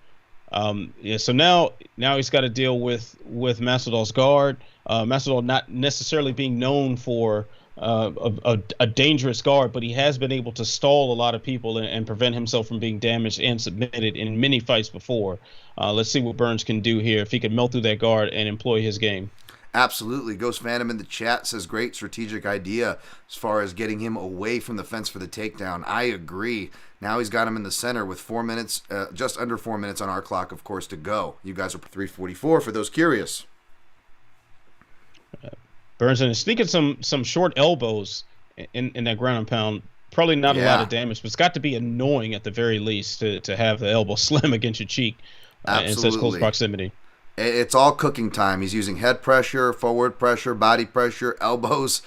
Yeah. So now he's got to deal with Masvidal's guard. Masvidal not necessarily being known for a dangerous guard, but he has been able to stall a lot of people and prevent himself from being damaged and submitted in many fights before. Let's see what Burns can do here if he can melt through that guard and employ his game. Absolutely. Ghost Phantom in the chat says great strategic idea as far as getting him away from the fence for the takedown. I agree. Now he's got him in the center with 4 minutes, just under 4 minutes on our clock, of course, to go. You guys are 3:44 for those curious. Burns and sneaking some short elbows in that ground and pound. Probably not a lot of damage, but it's got to be annoying at the very least to have the elbow slam against your cheek in such close proximity. It's all cooking time. He's using head pressure, forward pressure, body pressure, elbows,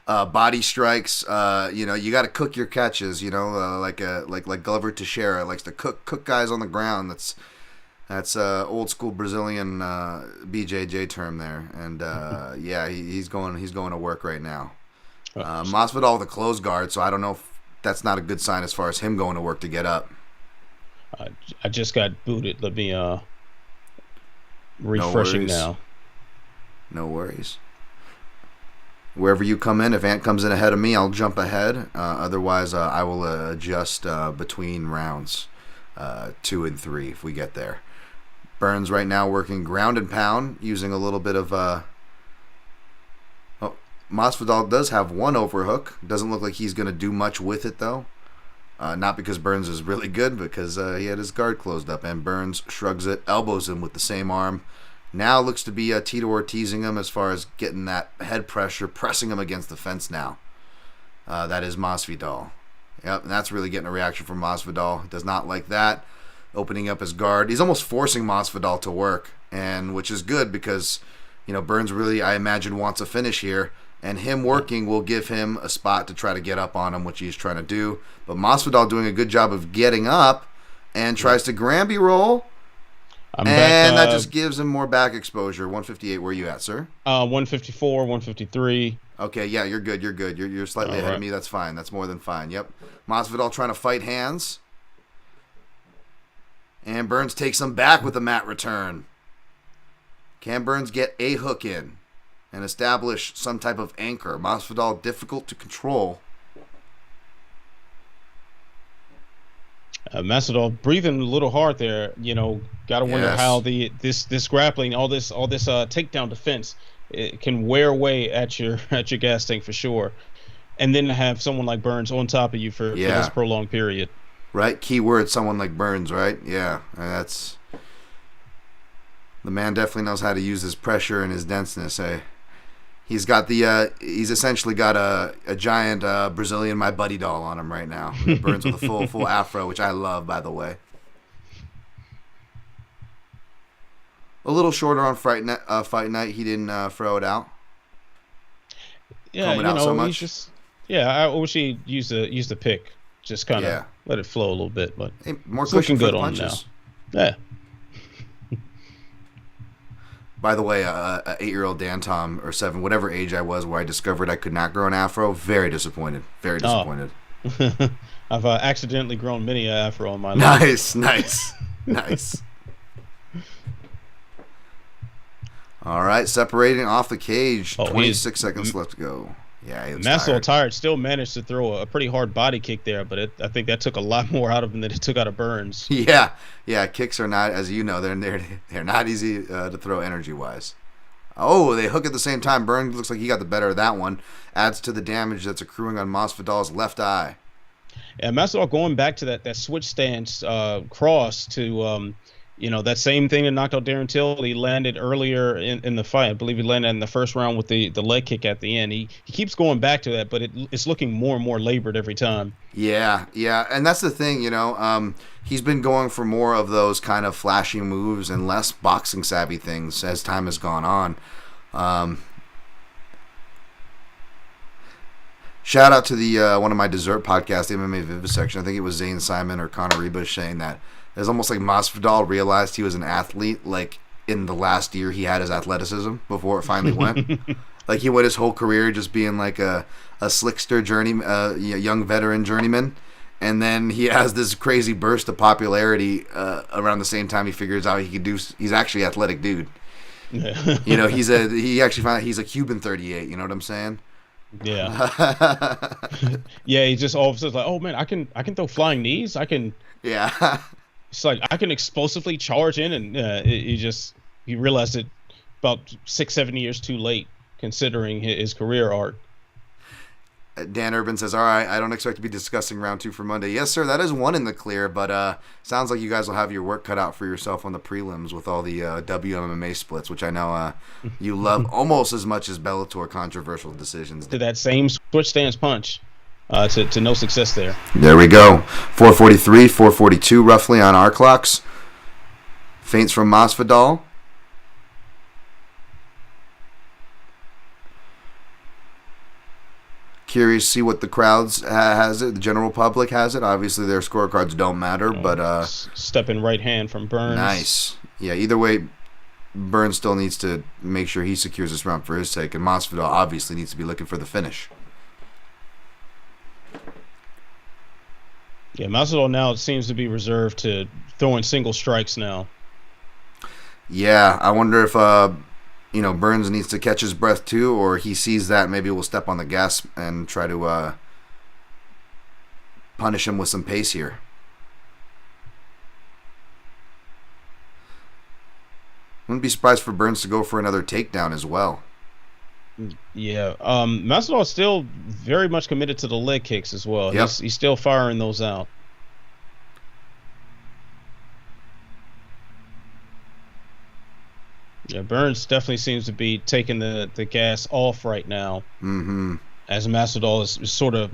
body strikes. You got to cook your catches. Like Glover Teixeira likes to cook guys on the ground. That's old school Brazilian BJJ term there. And yeah, he's going to work right now. Masvidal the close guard, so I don't know if that's not a good sign as far as him going to work to get up. I just got booted. Let me refreshing now. No worries. Wherever you come in, if Ant comes in ahead of me, I'll jump ahead. Otherwise, I will adjust between rounds 2 and 3 if we get there. Burns right now working ground and pound, using a little bit of... Masvidal does have one overhook. Doesn't look like he's going to do much with it, though. Not because Burns is really good, because he had his guard closed up, and Burns shrugs it, elbows him with the same arm. Now looks to be Tito Ortizing him as far as getting that head pressure, pressing him against the fence now. That is Masvidal. Yep, and that's really getting a reaction from Masvidal. He does not like that. Opening up his guard. He's almost forcing Masvidal to work, and which is good because, Burns really, I imagine, wants a finish here. And him working will give him a spot to try to get up on him, which he's trying to do. But Masvidal doing a good job of getting up and tries to Granby roll. That just gives him more back exposure. 158, where are you at, sir? 154, 153. Okay, yeah, you're good. You're slightly ahead of me. That's fine. That's more than fine. Yep. Masvidal trying to fight hands. And Burns takes him back with a mat return. Can Burns get a hook in and establish some type of anchor? Masvidal difficult to control. Masvidal breathing a little hard there. Got to wonder how this grappling, all this takedown defense, it can wear away at your gas tank for sure. And then to have someone like Burns on top of you for this prolonged period. Right, keyword someone like Burns, right? Yeah, that's the man definitely knows how to use his pressure and his denseness. He's got the he's essentially got a giant Brazilian My Buddy doll on him right now. Burns with a full afro, which I love, by the way. A little shorter on fight night. He didn't throw it out. Yeah, Coming out so much. He's just I wish he used the pick, just kind of let it flow a little bit, but more it's looking good punches. on him now. Yeah. By the way, 8-year-old Dan Tom, or 7, whatever age I was, where I discovered I could not grow an afro, very disappointed. Very disappointed. Oh. I've accidentally grown many afro in my life. Nice. All right, separating off the cage. 26 seconds left to go. Yeah, he looks tired. Still managed to throw a pretty hard body kick there, but I think that took a lot more out of him than it took out of Burns. Yeah. Kicks are not, as you know, they're not easy to throw energy-wise. Oh, they hook at the same time. Burns looks like he got the better of that one. Adds to the damage that's accruing on Masvidal's left eye. Yeah, Masvidal going back to that switch stance cross to that same thing that knocked out Darren Till. He landed earlier in the fight. I believe he landed in the first round with the leg kick at the end. He keeps going back to that, but it's looking more and more labored every time. Yeah, and that's the thing, he's been going for more of those kind of flashy moves and less boxing savvy things as time has gone on. Shout out to the one of my dessert podcasts, MMA Vivisection. I think it was Zane Simon or Conor Rebush saying that it's almost like Masvidal realized he was an athlete, like in the last year he had his athleticism before it finally went. Like he went his whole career just being like a slickster young veteran journeyman, and then he has this crazy burst of popularity around the same time he figures out he's actually an athletic dude. He actually found out he's a Cuban 38. You know what I'm saying? Yeah. Yeah. He just all of a sudden like, oh man, I can throw flying knees. I can. Yeah. It's like I can explosively charge in, and you realize it about 6-7 years too late, considering his career arc. Dan Urban says, all right, I don't expect to be discussing round 2 for Monday. Yes, sir, that is one in the clear, but sounds like you guys will have your work cut out for yourself on the prelims with all the WMMA splits, which I know you love almost as much as Bellator controversial decisions. To that same switch stance punch. To no success there. There we go. 4:43, 4:42 roughly on our clocks. Feints from Masvidal. Curious to see what the crowds has it. The general public has it. Obviously, their scorecards don't matter, but step in right hand from Burns. Nice. Yeah. Either way, Burns still needs to make sure he secures this round for his sake, and Masvidal obviously needs to be looking for the finish. Yeah, Masvidal now seems to be reserved to throwing single strikes now. Yeah, I wonder if Burns needs to catch his breath too, or he sees that maybe we'll step on the gas and try to punish him with some pace here. Wouldn't be surprised for Burns to go for another takedown as well. Yeah, Masvidal is still very much committed to the leg kicks as well. Yep. He's still firing those out. Yeah, Burns definitely seems to be taking the gas off right now. Mm-hmm. As Masvidal is sort of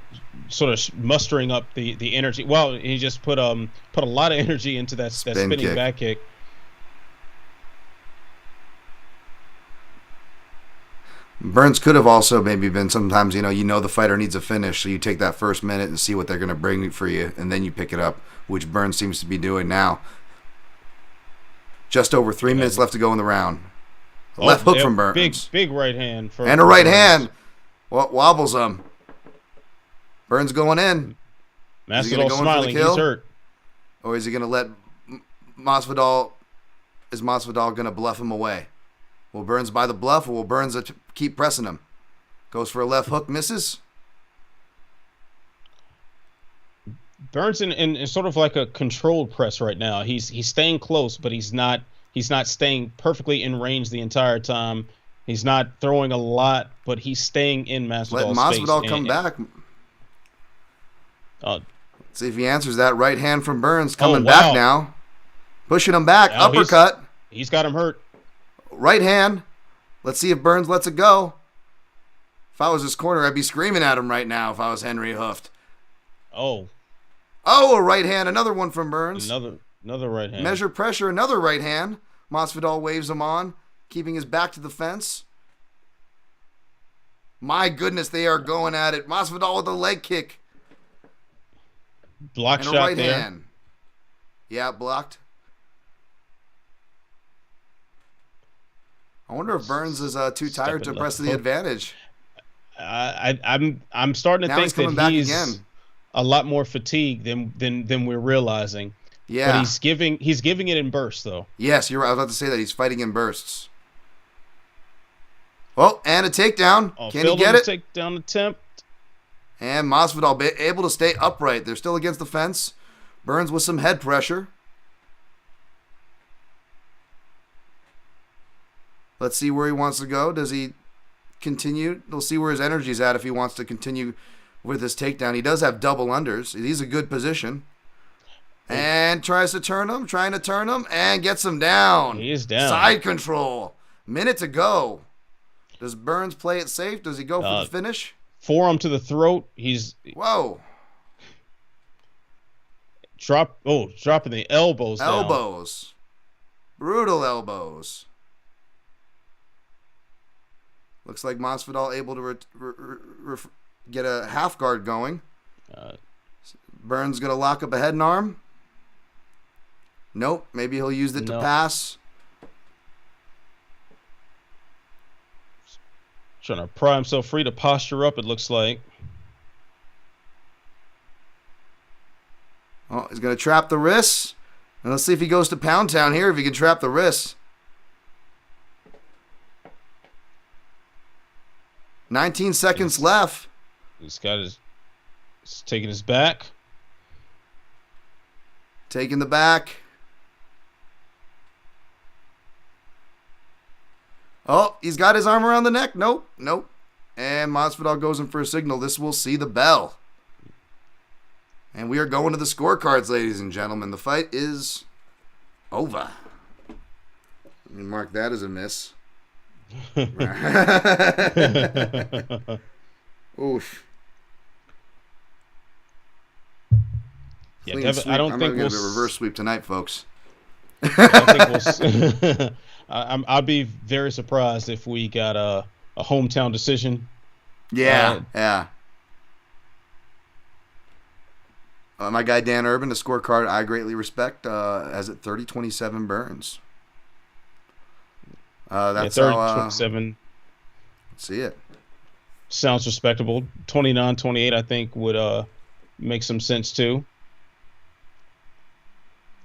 mustering up the energy. Well, he just put a lot of energy into that spinning kick. back kick. Burns could have also maybe been sometimes, the fighter needs a finish, so you take that first minute and see what they're going to bring for you, and then you pick it up, which Burns seems to be doing now. Just over 3 minutes left to go in the round. Left hook from Burns. Big right hand. And a right hand. Wobbles him. Burns going in. Masvidal smiling. He's hurt. Or is he going to let Masvidal... Is Masvidal going to bluff him away? Will Burns buy the bluff, or will Burns keep pressing him? Goes for a left hook, misses. Burns in sort of like a controlled press right now. He's staying close, but he's not staying perfectly in range the entire time. He's not throwing a lot, but he's staying in Masvidal's Let space. Masvidal come back. Let's see if he answers that right hand from Burns. Coming back now. Pushing him back. Uppercut. He's got him hurt. Right hand. Let's see if Burns lets it go. If I was his corner, I'd be screaming at him right now if I was Henry Hooft. Oh, Oh, a right hand. Another one from Burns. another right hand. Measure pressure. Another right hand. Masvidal waves him on, keeping his back to the fence. My goodness, they are going at it. Masvidal with a leg kick. Block and shot a right there. hand. Yeah, blocked. I wonder if Burns is too tired to press the advantage. I'm starting to Now think he's coming that back he's again. a lot more fatigued than we're realizing. Yeah. But he's giving it in bursts though. Yes, you're right. I was about to say that he's fighting in bursts. Oh, and a takedown. Can he get it? Takedown attempt. And Masvidal able to stay upright. They're still against the fence. Burns with some head pressure. Let's see where he wants to go. Does he continue? We'll see where his energy's at if he wants to continue with this takedown. He does have double unders. He's a good position. And trying to turn him, and gets him down. He is down. Side control. Minute to go. Does Burns play it safe? Does he go for the finish? Forearm to the throat. Whoa. Dropping the elbows down. Elbows. Brutal elbows. Looks like Masvidal able to get a half guard going. Burns going to lock up a head and arm. Nope. Maybe he'll use it to pass. Trying to pry himself free to posture up, it looks like. Oh, he's going to trap the wrists. And let's see if he goes to Pound Town here, if he can trap the wrists. 19 seconds left. He's taking his back. Taking the back. Oh, he's got his arm around the neck. Nope. And Masvidal goes in for a signal. This will see the bell. And we are going to the scorecards, ladies and gentlemen. The fight is over. Let me mark that as a miss. Oof. Yeah, Devin, I don't think we'll do a reverse sweep tonight, folks. I think we'll. I'd be very surprised if we got a hometown decision. Yeah. My guy Dan Urban, the scorecard I greatly respect, has it 30-27 Burns. That's 30-27. Let's see it. Sounds respectable. 29-28, I think, would make some sense too.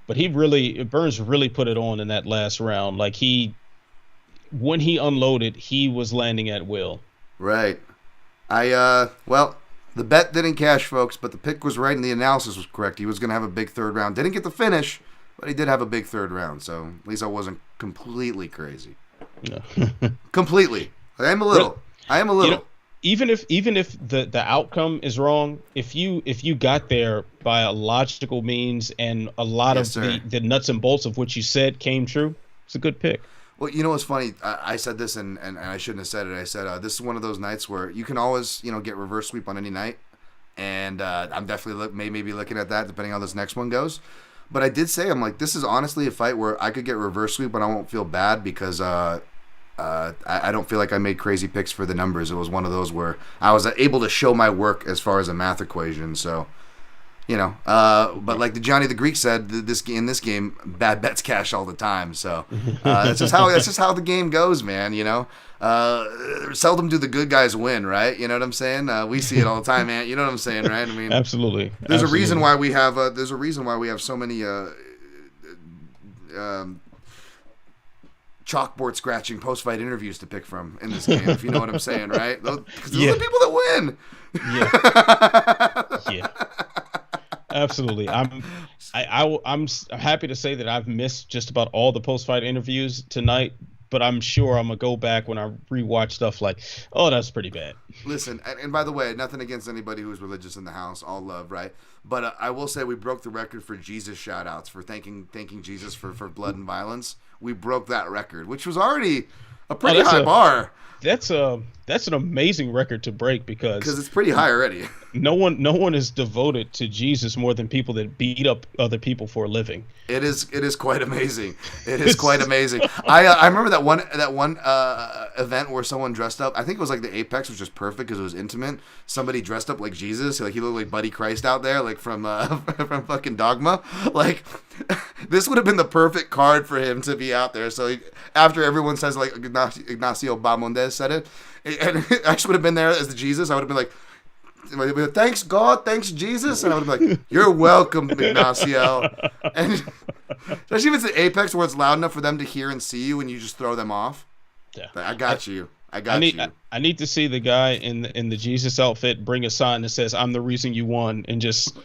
But Burns really put it on in that last round. Like when he unloaded, he was landing at will. Right. The bet didn't cash, folks, but the pick was right and the analysis was correct. He was going to have a big third round. Didn't get the finish, but he did have a big third round. So at least I wasn't completely crazy. No. Completely. I am a little. You know, even if the outcome is wrong, if you got there by a logical means and a lot of the nuts and bolts of what you said came true, it's a good pick. Well, you know what's funny? I said this and I shouldn't have said it. I said this is one of those nights where you can always get reverse sweep on any night, and I'm definitely maybe looking at that depending on how this next one goes. But I did say I'm like, this is honestly a fight where I could get reverse sweep, but I won't feel bad because I don't feel like I made crazy picks for the numbers. It was one of those where I was able to show my work as far as a math equation. So, but like Johnny the Greek said, in this game, bad bets cash all the time. So that's just how the game goes, man. Seldom do the good guys win, right? You know what I'm saying? We see it all the time, man. You know what I'm saying, right? I mean, absolutely. There's a reason why we have so many chalkboard scratching post-fight interviews to pick from in this game, if you know what I'm saying, right? Because those are the people that win. Yeah. Absolutely. I'm happy to say that I've missed just about all the post-fight interviews tonight, but I'm sure I'm gonna go back when I rewatch stuff like, oh, that's pretty bad. Listen, and by the way, nothing against anybody who's religious in the house, all love, right? But I will say we broke the record for Jesus shout-outs, for thanking Jesus for blood and violence. We broke that record, which was already a pretty high bar. that's an amazing record to break because Because it's pretty high already. no one is devoted to Jesus more than people that beat up other people for a living. It is quite amazing. It is quite amazing. I remember that one event where someone dressed up. I think it was like the Apex, which was perfect because it was intimate. Somebody dressed up like Jesus, like he looked like Buddy Christ out there, like from from fucking Dogma. Like this would have been the perfect card for him to be out there. So after everyone says like Ignacio Bamondes said it, and I actually would have been there as the Jesus. I would have been like, thanks God, thanks Jesus, and I would be like, you're welcome, Ignacio. And especially if it's the Apex where it's loud enough for them to hear and see you, and you just throw them off. Yeah, I got you. I need to see the guy in the Jesus outfit bring a sign that says "I'm the reason you won" and just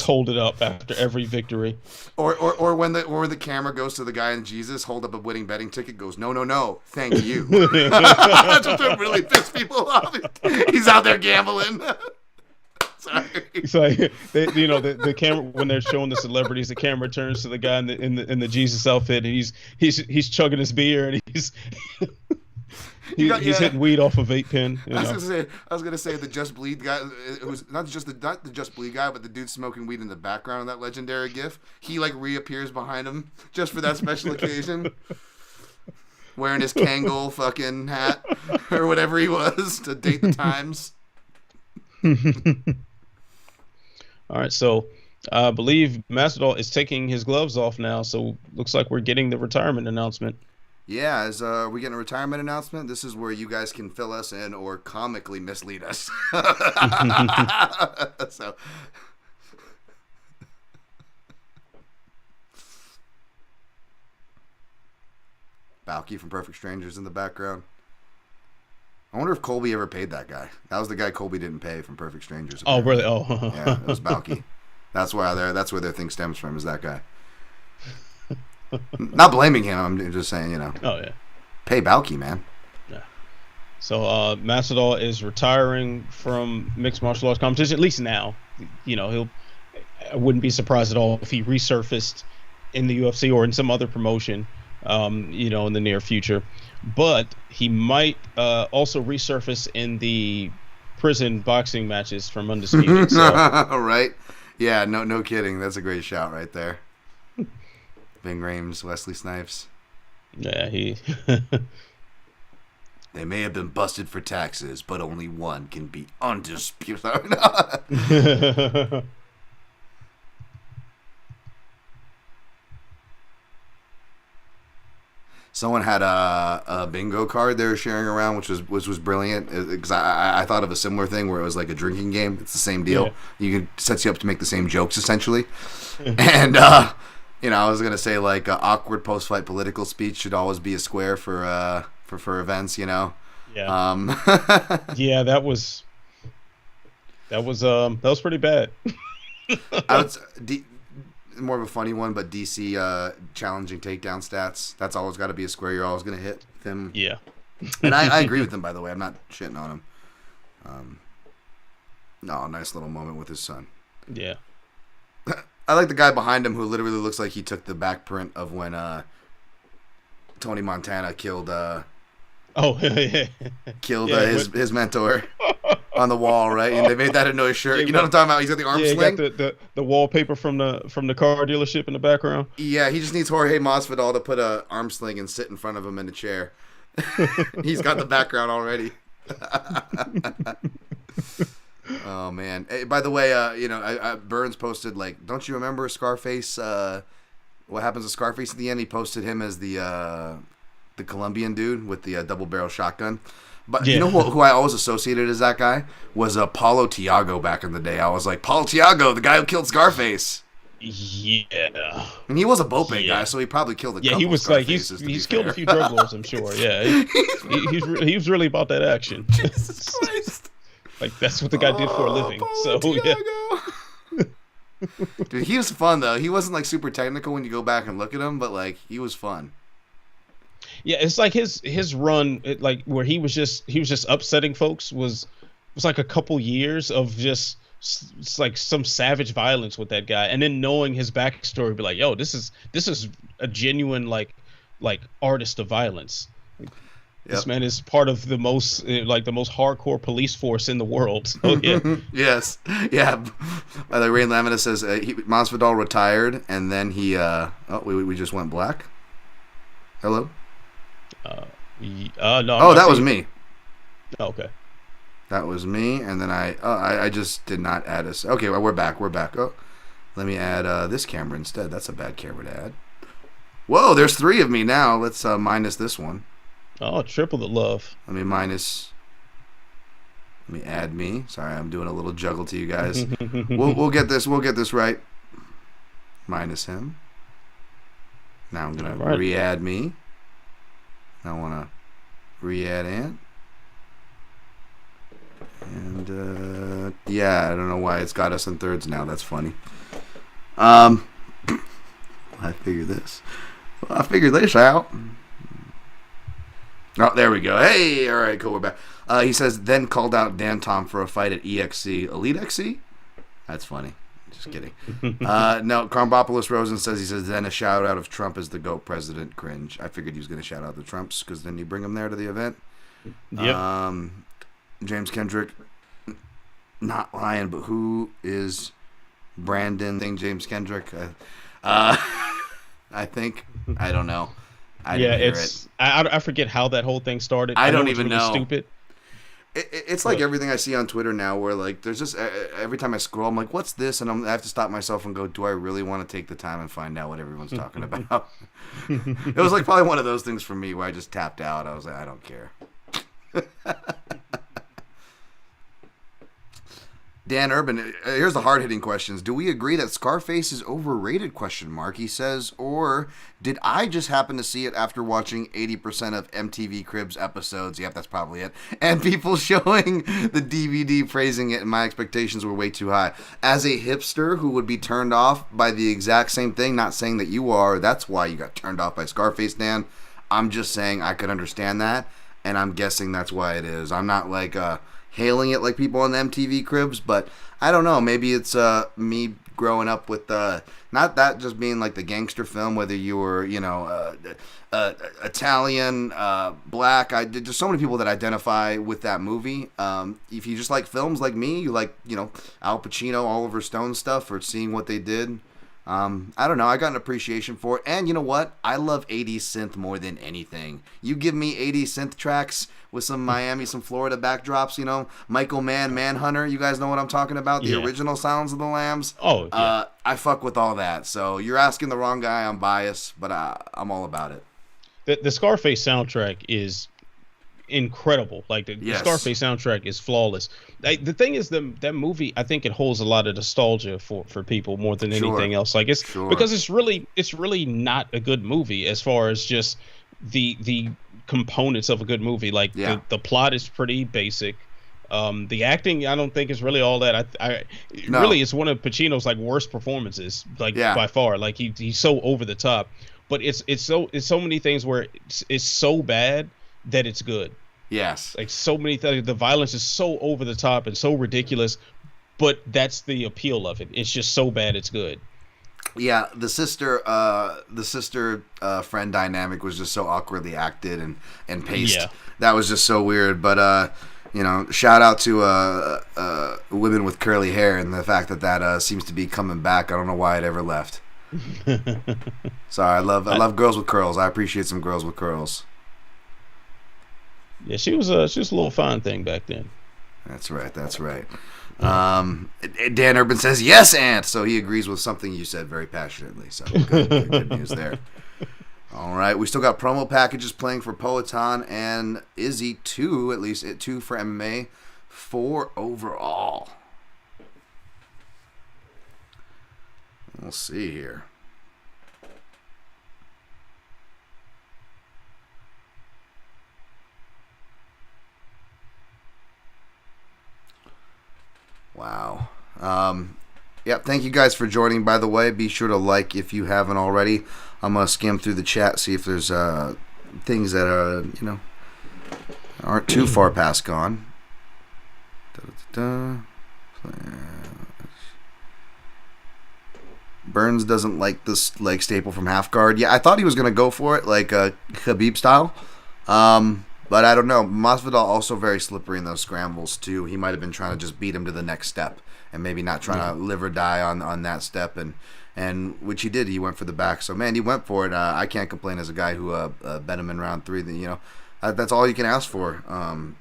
hold it up after every victory. Or when the camera goes to the guy in Jesus, hold up a winning betting ticket, goes no, thank you. Just to really piss people off. He's out there gambling. Sorry. It's like the camera when they're showing the celebrities, the camera turns to the guy in the Jesus outfit, and he's chugging his beer, and he's hitting weed off a vape pen. I was gonna say the Just Bleed guy. It was not the Just Bleed guy, but the dude smoking weed in the background of that legendary GIF. He like reappears behind him just for that special occasion, wearing his Kangol fucking hat or whatever he was to date the times. All right, so I believe Masvidal is taking his gloves off now, so looks like we're getting the retirement announcement. Yeah, as we getting a retirement announcement, this is where you guys can fill us in or comically mislead us. So, Balky from Perfect Strangers in the background. I wonder if Colby ever paid that guy. That was the guy Colby didn't pay from Perfect Strangers. Apparently. Oh, really? Oh. Yeah, it was Balky. That's where their thing stems from, is that guy. Not blaming him, I'm just saying, Oh, yeah. Pay Balky, man. Yeah. So, Masvidal is retiring from mixed martial arts competition, at least now. I wouldn't be surprised at all if he resurfaced in the UFC or in some other promotion, in the near future. But he might also resurface in the prison boxing matches from Undisputed. So. Right? Yeah, no kidding. That's a great shout right there. Ving Rhames, Wesley Snipes. Yeah, They may have been busted for taxes, but only one can be undisputed. Someone had a bingo card they were sharing around, which was brilliant. Because I thought of a similar thing where it was like a drinking game. It's the same deal. Yeah. Sets you up to make the same jokes essentially. And I was gonna say like awkward post-fight political speech should always be a square for events. Yeah. Yeah, that was pretty bad. More of a funny one, but DC challenging takedown stats. That's always got to be a square. You're always going to hit them. Yeah. And I agree with him, by the way. I'm not shitting on him. No, nice little moment with his son. Yeah. I like the guy behind him who literally looks like he took the back print of when Tony Montana killed his mentor on the wall, right? And they made that into his shirt. You know what I'm talking about? He's got the arm sling. Yeah, got the wallpaper from the car dealership in the background. Yeah, he just needs Jorge Masvidal to put a arm sling and sit in front of him in a chair. He's got the background already. Oh man! Hey, by the way, Burns posted like, don't you remember Scarface? What happens to Scarface at the end? He posted him as the Colombian dude with the double barrel shotgun. But You know who I always associated as that guy was Paulo Tiago back in the day. I was like, Paulo Tiago, the guy who killed Scarface. Yeah. And he was a Bope guy, so he probably killed a couple. Yeah, he was like he's killed a few drug lords, I'm sure. Yeah, he was really about that action. Jesus Christ. Like that's what the guy did for a living. Paulo Tiago. Dude, he was fun though. He wasn't like super technical when you go back and look at him, but like he was fun. Yeah, it's like his run, like where he was just upsetting folks was like a couple years of just like some savage violence with that guy, and then knowing his backstory, be like, yo, this is a genuine like artist of violence. This Yep. man is part of the most like the most hardcore police force in the world. So yeah. Yes. Yeah. By the way, Rain Lamina says Masvidal retired, and then he. We just went black. Hello. No, Oh, I that see was you. me. Oh, okay. That was me, and then I just did not add us. Okay, well, we're back. We're back. Oh, let me add this camera instead. That's a bad camera to add. Whoa, there's 3 of me now. Let's minus this one. Oh, triple the love. Let me minus. Let me add me. Sorry, I'm doing a little juggle to you guys. We'll get this. We'll get this right. Minus him. Now I'm gonna re-add me. I want to re-add Ant. And yeah, I don't know why it's got us in thirds now. That's funny. I figured this. Well, I figured this out. Oh, there we go. Hey, all right, cool. We're back. He says, then called out Dan Tom for a fight at EXC. Elite XC? That's funny. Just kidding. No, Karmbopoulos Rosen says, then a shout out of Trump as the GOAT president. Cringe. I figured he was going to shout out the Trumps because then you bring him there to the event. Yep. James Kendrick, not lying, but who is Brandon thing? James Kendrick? I think. I don't know. I didn't hear it. I forget how that whole thing started. I don't know even really know. Stupid. It's like everything I see on Twitter now, where like there's just every time I scroll, I'm like, "What's this?" And I have to stop myself and go, "Do I really want to take the time and find out what everyone's talking about?" It was like probably one of those things for me where I just tapped out. I was like, "I don't care." Dan Urban, here's the hard-hitting questions. Do we agree that Scarface is overrated, ? He says, or did I just happen to see it after watching 80% of MTV Cribs episodes? Yep, that's probably it. And people showing the DVD praising it, and my expectations were way too high. As a hipster who would be turned off by the exact same thing, not saying that you are, that's why you got turned off by Scarface, Dan. I'm just saying I could understand that, and I'm guessing that's why it is. I'm not like hailing it like people on the MTV Cribs, but I don't know. Maybe it's me growing up with not that just being like the gangster film, whether you were Italian, black. There's so many people that identify with that movie. If you just like films like me, you like Al Pacino, Oliver Stone stuff, or seeing what they did. I don't know. I got an appreciation for it. And you know what? I love 80s synth more than anything. You give me 80s synth tracks with some Miami, some Florida backdrops, Michael Mann, Manhunter. You guys know what I'm talking about? The original Sounds of the Lambs. Oh, yeah. I fuck with all that. So you're asking the wrong guy. I'm biased, but I'm all about it. The Scarface soundtrack is incredible. Like the Scarface soundtrack is flawless. The thing is, that movie, I think it holds a lot of nostalgia for people more than anything else. Like because it's really not a good movie as far as just the components of a good movie. Like the plot is pretty basic. The acting, I don't think is really all that. Really, it's one of Pacino's like worst performances, by far. Like he's so over the top. But it's so many things where it's so bad that it's good. Yes. Like so many things. The violence is so over the top and so ridiculous, but that's the appeal of it. It's just so bad it's good. Yeah, the sister friend dynamic was just so awkwardly acted and paced. Yeah. That was just so weird. But shout out to women with curly hair and the fact that seems to be coming back. I don't know why it ever left. Sorry, I love girls with curls. I appreciate some girls with curls. Yeah, she was a little fine thing back then. That's right. Dan Urban says yes, Ant. So he agrees with something you said very passionately. So good news there. All right, we still got promo packages playing for Poetan and Izzy 2, at least 2 for MMA, 4 overall. We'll see here. Wow. Thank you guys for joining, by the way. Be sure to like if you haven't already. I'm going to skim through the chat, see if there's things that are, aren't too far past gone. Burns doesn't like this leg staple from half guard. Yeah, I thought he was going to go for it, like Khabib style. But I don't know. Masvidal also very slippery in those scrambles too. He might have been trying to just beat him to the next step, and maybe not trying to live or die on that step, and which he did. He went for the back. So man, he went for it. I can't complain as a guy who bet him in round 3. That's all you can ask for.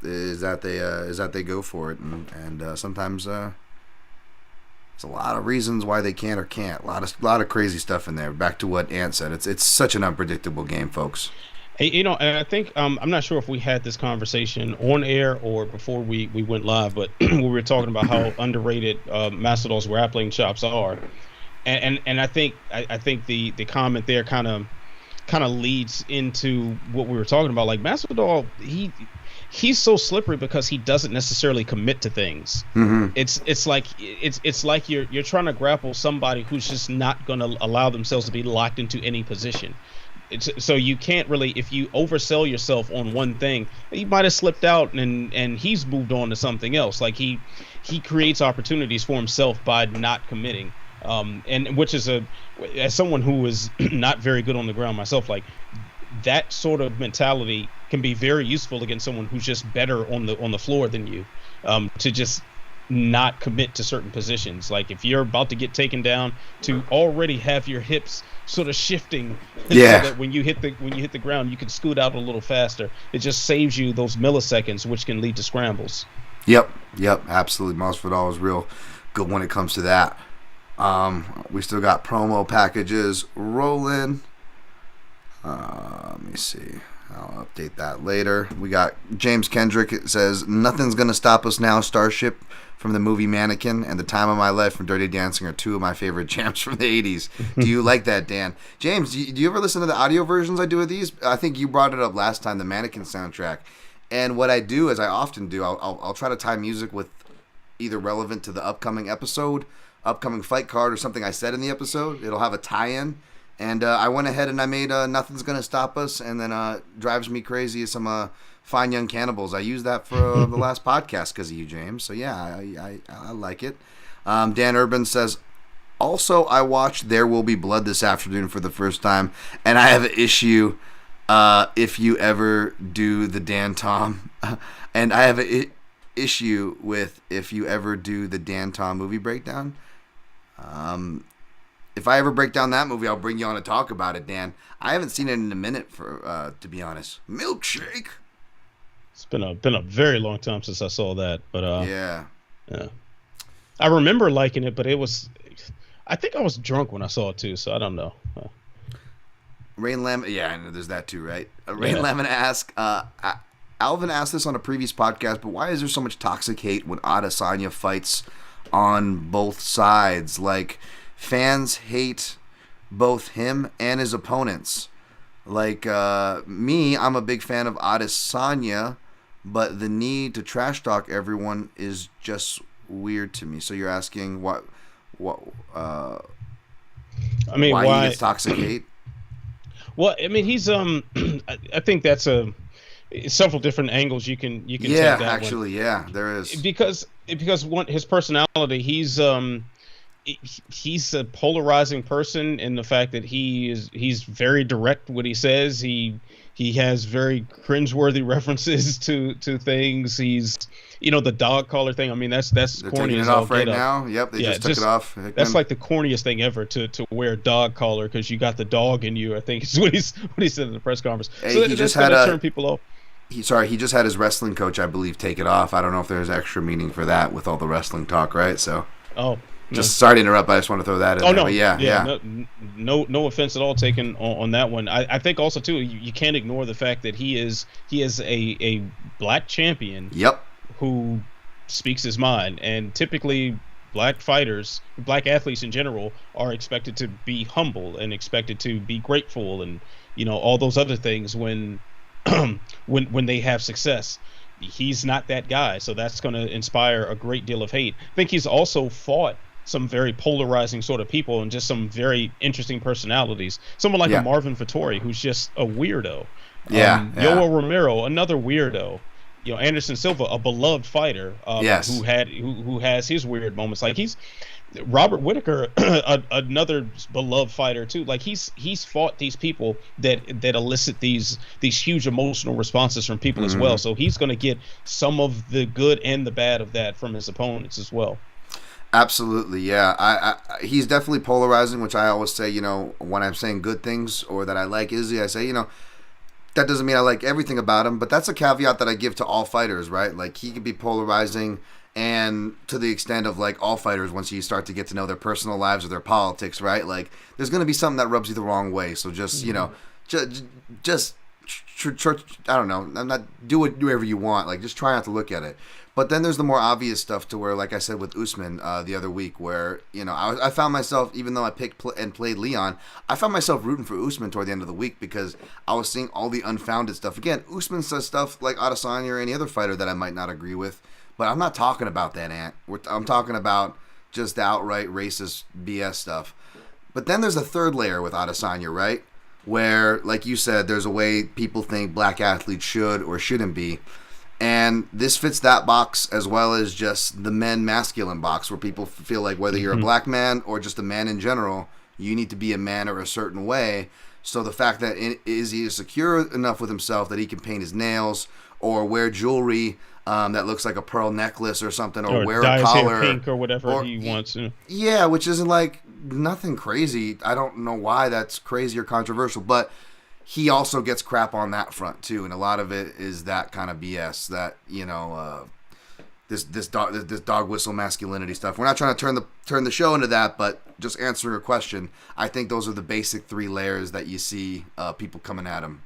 Is that they go for it, and sometimes. There's a lot of reasons why they can or can't. A lot of crazy stuff in there. Back to what Ant said. It's such an unpredictable game, folks. Hey, and I think I'm not sure if we had this conversation on air or before we went live, but we were talking about how underrated Masvidal's grappling chops are, and I think the comment there kind of leads into what we were talking about. Like Masvidal, he's so slippery because he doesn't necessarily commit to things. Mm-hmm. It's like you're trying to grapple somebody who's just not going to allow themselves to be locked into any position. So you can't really, if you oversell yourself on one thing, he might have slipped out and he's moved on to something else. Like he creates opportunities for himself by not committing. And which is as someone who is not very good on the ground myself, like that sort of mentality can be very useful against someone who's just better on the floor than you, to just not commit to certain positions. Like if you're about to get taken down, to already have your hips sort of shifting, so that when you hit the ground, you can scoot out a little faster. It just saves you those milliseconds, which can lead to scrambles. Yep, absolutely. Masvidal is real good when it comes to that. We still got promo packages rolling. Let me see. I'll update that later. We got James Kendrick. It says, "Nothing's gonna stop us now." Starship from the movie Mannequin and The Time of My Life from Dirty Dancing are two of my favorite jams from the 80s. Do you like that, Dan? James, do you ever listen to the audio versions I do of these? I think you brought it up last time, the Mannequin soundtrack. And what I do, as I often do, I'll try to tie music with either relevant to the upcoming episode, upcoming fight card, or something I said in the episode. It'll have a tie-in. And I went ahead and I made Nothing's Gonna Stop Us, and then Drives Me Crazy is some Fine Young Cannibals. I used that for the last podcast because of you, James. So yeah, I like it. Dan Urban says, also I watched There Will Be Blood this afternoon for the first time, and I have an issue if you ever do the Dan Tom. And I have an issue with if you ever do the Dan Tom movie breakdown. If I ever break down that movie, I'll bring you on to talk about it, Dan. I haven't seen it in a minute, to be honest. Milkshake. It's been a very long time since I saw that, but yeah. I remember liking it, but I think I was drunk when I saw it too, so I don't know. Rain Lemon, yeah, I know there's that too, right? Rain Lemon asks, Alvin asked this on a previous podcast, but why is there so much toxic hate when Adesanya fights on both sides? Like, fans hate both him and his opponents. Like me, I'm a big fan of Adesanya, but the need to trash talk everyone is just weird to me. So you're asking why he gets toxic hate? Well, I mean, he's I think that's several different angles you can take that actually one. Yeah, there is. Because his personality, he's a polarizing person in the fact that he's very direct what he says. He has very cringeworthy references to things. He's the dog collar thing. I mean that's They're corny taking as it off right get now. Yep, they just took it off. That's like the corniest thing ever to wear a dog collar because you got the dog in you. I think is what he said in the press conference. Hey, so he just had to turn people off. He just had his wrestling coach, I believe, take it off. I don't know if there's extra meaning for that with all the wrestling talk, right? So. Oh. Just sorry to interrupt, but I just want to throw that in there. No, but yeah. No offense at all taken on that one. I think also too you can't ignore the fact that he is a black champion. Yep. Who speaks his mind, and typically black athletes in general are expected to be humble and expected to be grateful and all those other things when when they have success. He's not that guy, so that's going to inspire a great deal of hate. I think he's also fought some very polarizing sort of people and just some very interesting personalities. Someone like a Marvin Vettori, who's just a weirdo. Yoel Romero, another weirdo. Anderson Silva, a beloved fighter, yes. who has his weird moments. Like he's Robert Whitaker, another beloved fighter too. Like he's fought these people that elicit these huge emotional responses from people as well. So he's going to get some of the good and the bad of that from his opponents as well. Absolutely, yeah. He's definitely polarizing, which I always say. When I'm saying good things or that I like Izzy, I say, that doesn't mean I like everything about him, but that's a caveat that I give to all fighters, right? Like, he can be polarizing, and to the extent of, like, all fighters, once you start to get to know their personal lives or their politics, right? Like, there's going to be something that rubs you the wrong way. So just, just I don't know, do whatever you want. Like, just try not to look at it. But then there's the more obvious stuff to where, like I said with Usman the other week, where I found myself, even though I picked and played Leon, I found myself rooting for Usman toward the end of the week because I was seeing all the unfounded stuff. Again, Usman says stuff like Adesanya or any other fighter that I might not agree with, but I'm not talking about that, Ant. I'm talking about just the outright racist BS stuff. But then there's a third layer with Adesanya, right? Where, like you said, there's a way people think black athletes should or shouldn't be. And this fits that box as well as just the men masculine box, where people feel like whether you're a black man or just a man in general, you need to be a man or a certain way. So the fact that Izzy is secure enough with himself that he can paint his nails or wear jewelry that looks like a pearl necklace or something, or wear a collar, hair pink or whatever he wants. Yeah, which isn't like nothing crazy. I don't know why that's crazy or controversial, but he also gets crap on that front too, and a lot of it is that kind of BS that this dog whistle masculinity stuff. We're not trying to turn the show into that, but just answering a question. I think those are the basic three layers that you see people coming at him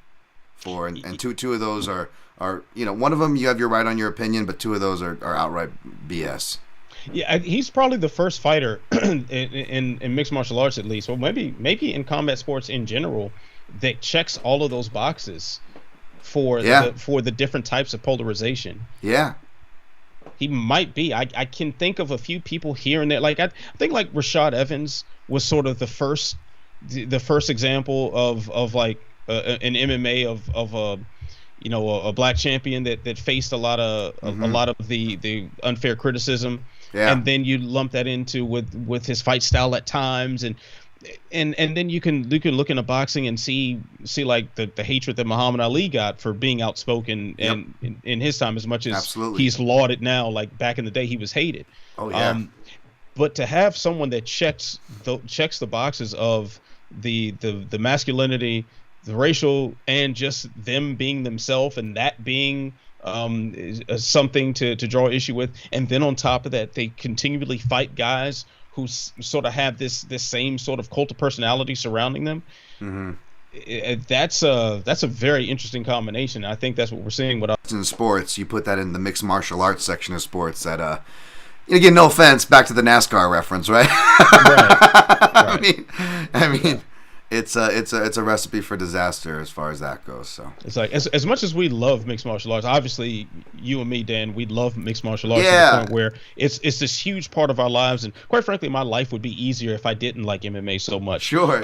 for, and two of those are one of them you have your right on your opinion, but two of those are outright BS. Yeah, he's probably the first fighter in mixed martial arts, at least, or maybe in combat sports in general, that checks all of those boxes for the different types of polarization. Yeah, he might be. I can think of a few people here and there. Like I think like Rashad Evans was sort of the first example of like an MMA of a black champion that faced a lot of the unfair criticism. Yeah. And then you lump that into with his fight style at times, and then you can look into boxing and see like the hatred that Muhammad Ali got for being outspoken and in his time, as much as he's lauded now. Like back in the day, he was hated. Oh yeah. But to have someone that checks the boxes of the masculinity, the racial, and just them being themselves, and that being something to draw issue with, and then on top of that, they continually fight guys who sort of have this same sort of cult of personality surrounding them. Mm-hmm. That's a very interesting combination. I think that's what we're seeing with in sports. You put that in the mixed martial arts section of sports. That again, no offense, back to the NASCAR reference, right? Right. I mean. It's a recipe for disaster as far as that goes. So it's like as much as we love mixed martial arts, obviously you and me, Dan, we love mixed martial arts to the point where it's this huge part of our lives, and quite frankly, my life would be easier if I didn't like MMA so much. Sure.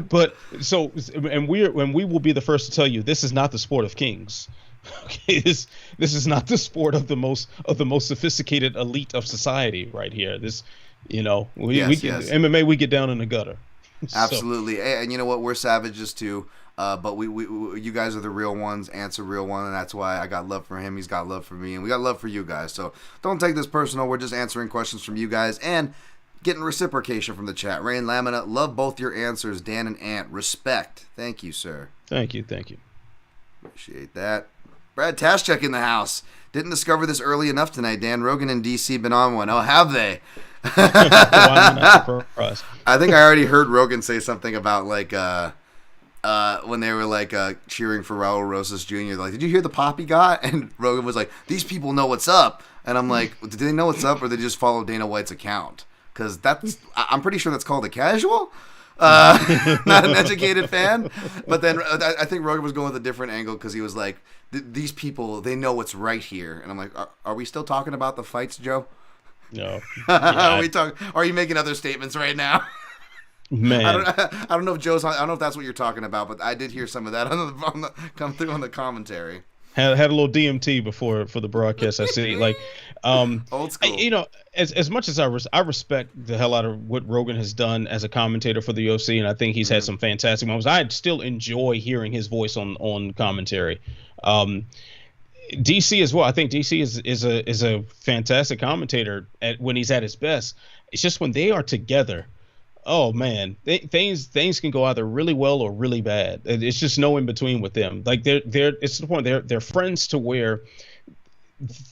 But so and we will be the first to tell you this is not the sport of kings. Okay, this is not the sport of the most sophisticated elite of society right here. This. MMA, we get down in the gutter. Absolutely. So. And you know what? We're savages too. But we you guys are the real ones. Ant's a real one, and that's why I got love for him. He's got love for me, and we got love for you guys. So don't take this personal. We're just answering questions from you guys and getting reciprocation from the chat. Rain Lamina, love both your answers, Dan and Ant. Respect. Thank you, sir. Thank you. Appreciate that. Brad Taschek in the house. Didn't discover this early enough tonight. Dan Rogan and DC been on one. Oh, have they? I think I already heard Rogan say something about like when they were like cheering for Raul Rosas Jr. Like, did you hear the pop he got? And Rogan was like, these people know what's up. And I'm like, did they know what's up, or did they just follow Dana White's account? Because I'm pretty sure that's called a casual. Not an educated fan. But then I think Rogan was going with a different angle because he was like, these people, they know what's right here. And I'm like, are we still talking about the fights, Joe? No. Are you making other statements right now? Man, I don't know if Joe's. I don't know if that's what you're talking about, but I did hear some of that come through on the commentary. Had a little DMT before for the broadcast. I see. Like, Old school. you know, as much as I respect the hell out of what Rogan has done as a commentator for the UFC, and I think he's had some fantastic moments. I still enjoy hearing his voice on commentary. Um, DC as well. I think DC is a fantastic commentator when he's at his best. It's just when they are together. Oh man, things can go either really well or really bad. It's just no in between with them. Like they're it's to the point they're friends to where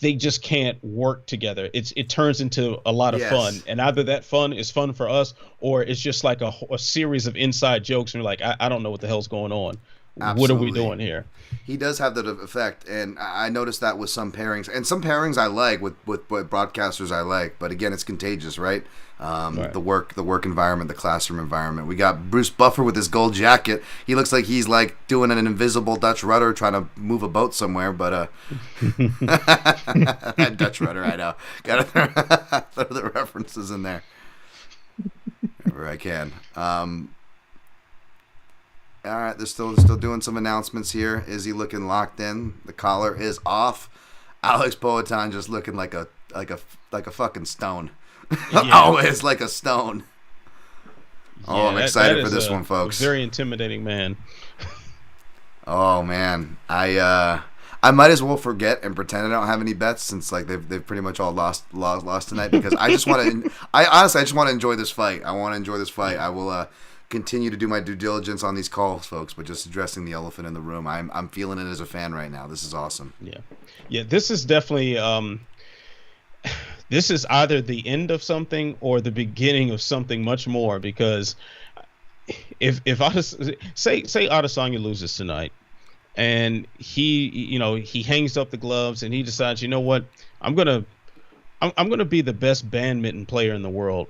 they just can't work together. It turns into a lot of fun, and either that fun is fun for us or it's just like a series of inside jokes. And we're like, I don't know what the hell's going on. Absolutely. What are we doing here? He does have that effect, and I noticed that with some pairings. And some pairings I like with broadcasters I like, but again, it's contagious, right? Right. The work environment, the classroom environment. We got Bruce Buffer with his gold jacket. He looks like he's like doing an invisible Dutch rudder trying to move a boat somewhere, but that Dutch rudder, I know. Gotta throw the references in there wherever I can. All right, they're still doing some announcements here. Izzy looking locked in. The collar is off. Alex Poatan just looking like a fucking stone. Yeah. Always like a stone. Oh, I'm excited for this one, folks. Very intimidating man. Oh man, I might as well forget and pretend I don't have any bets since like they've pretty much all lost tonight because I just want to. I honestly just want to enjoy this fight. I want to enjoy this fight. I will. Continue to do my due diligence on these calls, folks, but just addressing the elephant in the room. I'm feeling it as a fan right now. This is awesome. Yeah. This is definitely this is either the end of something or the beginning of something much more. Because if say Adesanya loses tonight, and he hangs up the gloves and he decides, you know what, I'm gonna be the best badminton player in the world.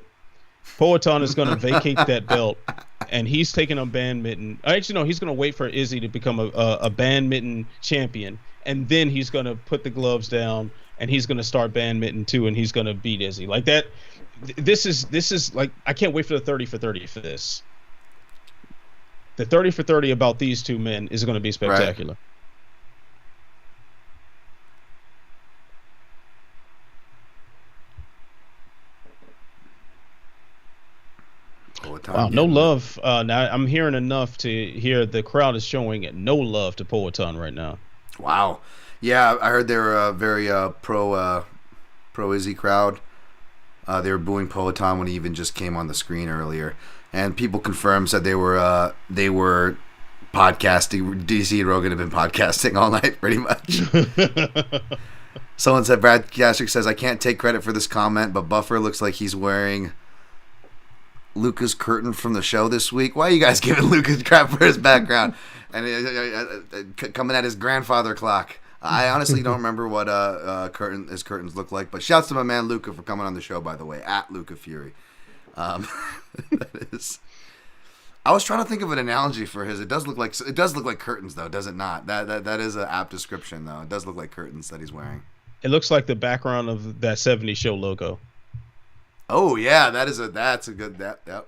Poatan is going to vacate that belt, and he's taking on badminton. Actually, no, he's going to wait for Izzy to become a badminton champion, and then he's going to put the gloves down, and he's going to start badminton too, and he's going to beat Izzy like that. This is like, I can't wait for the 30 for 30 for this. The 30 for 30 about these two men is going to be spectacular. Right. Wow, no love. Now I'm hearing enough to hear the crowd is showing no love to Poatan right now. Wow. Yeah, I heard they were a very pro Izzy crowd. They were booing Poatan when he even just came on the screen earlier, and people said they were podcasting. DC and Rogan have been podcasting all night, pretty much. Someone said Brad Gastrick says I can't take credit for this comment, but Buffer looks like he's wearing Luca's curtain from the show this week. Why are you guys giving Luca crap for his background and coming at his grandfather clock? I honestly don't remember what his curtains look like, but shouts to my man Luca for coming on the show, by the way, at Luca Fury. That is. I was trying to think of an analogy for his. It does look like curtains, though, does it not? That is an apt description, though. It does look like curtains that he's wearing. It looks like the background of that '70s show logo. Oh yeah, that's a good yep.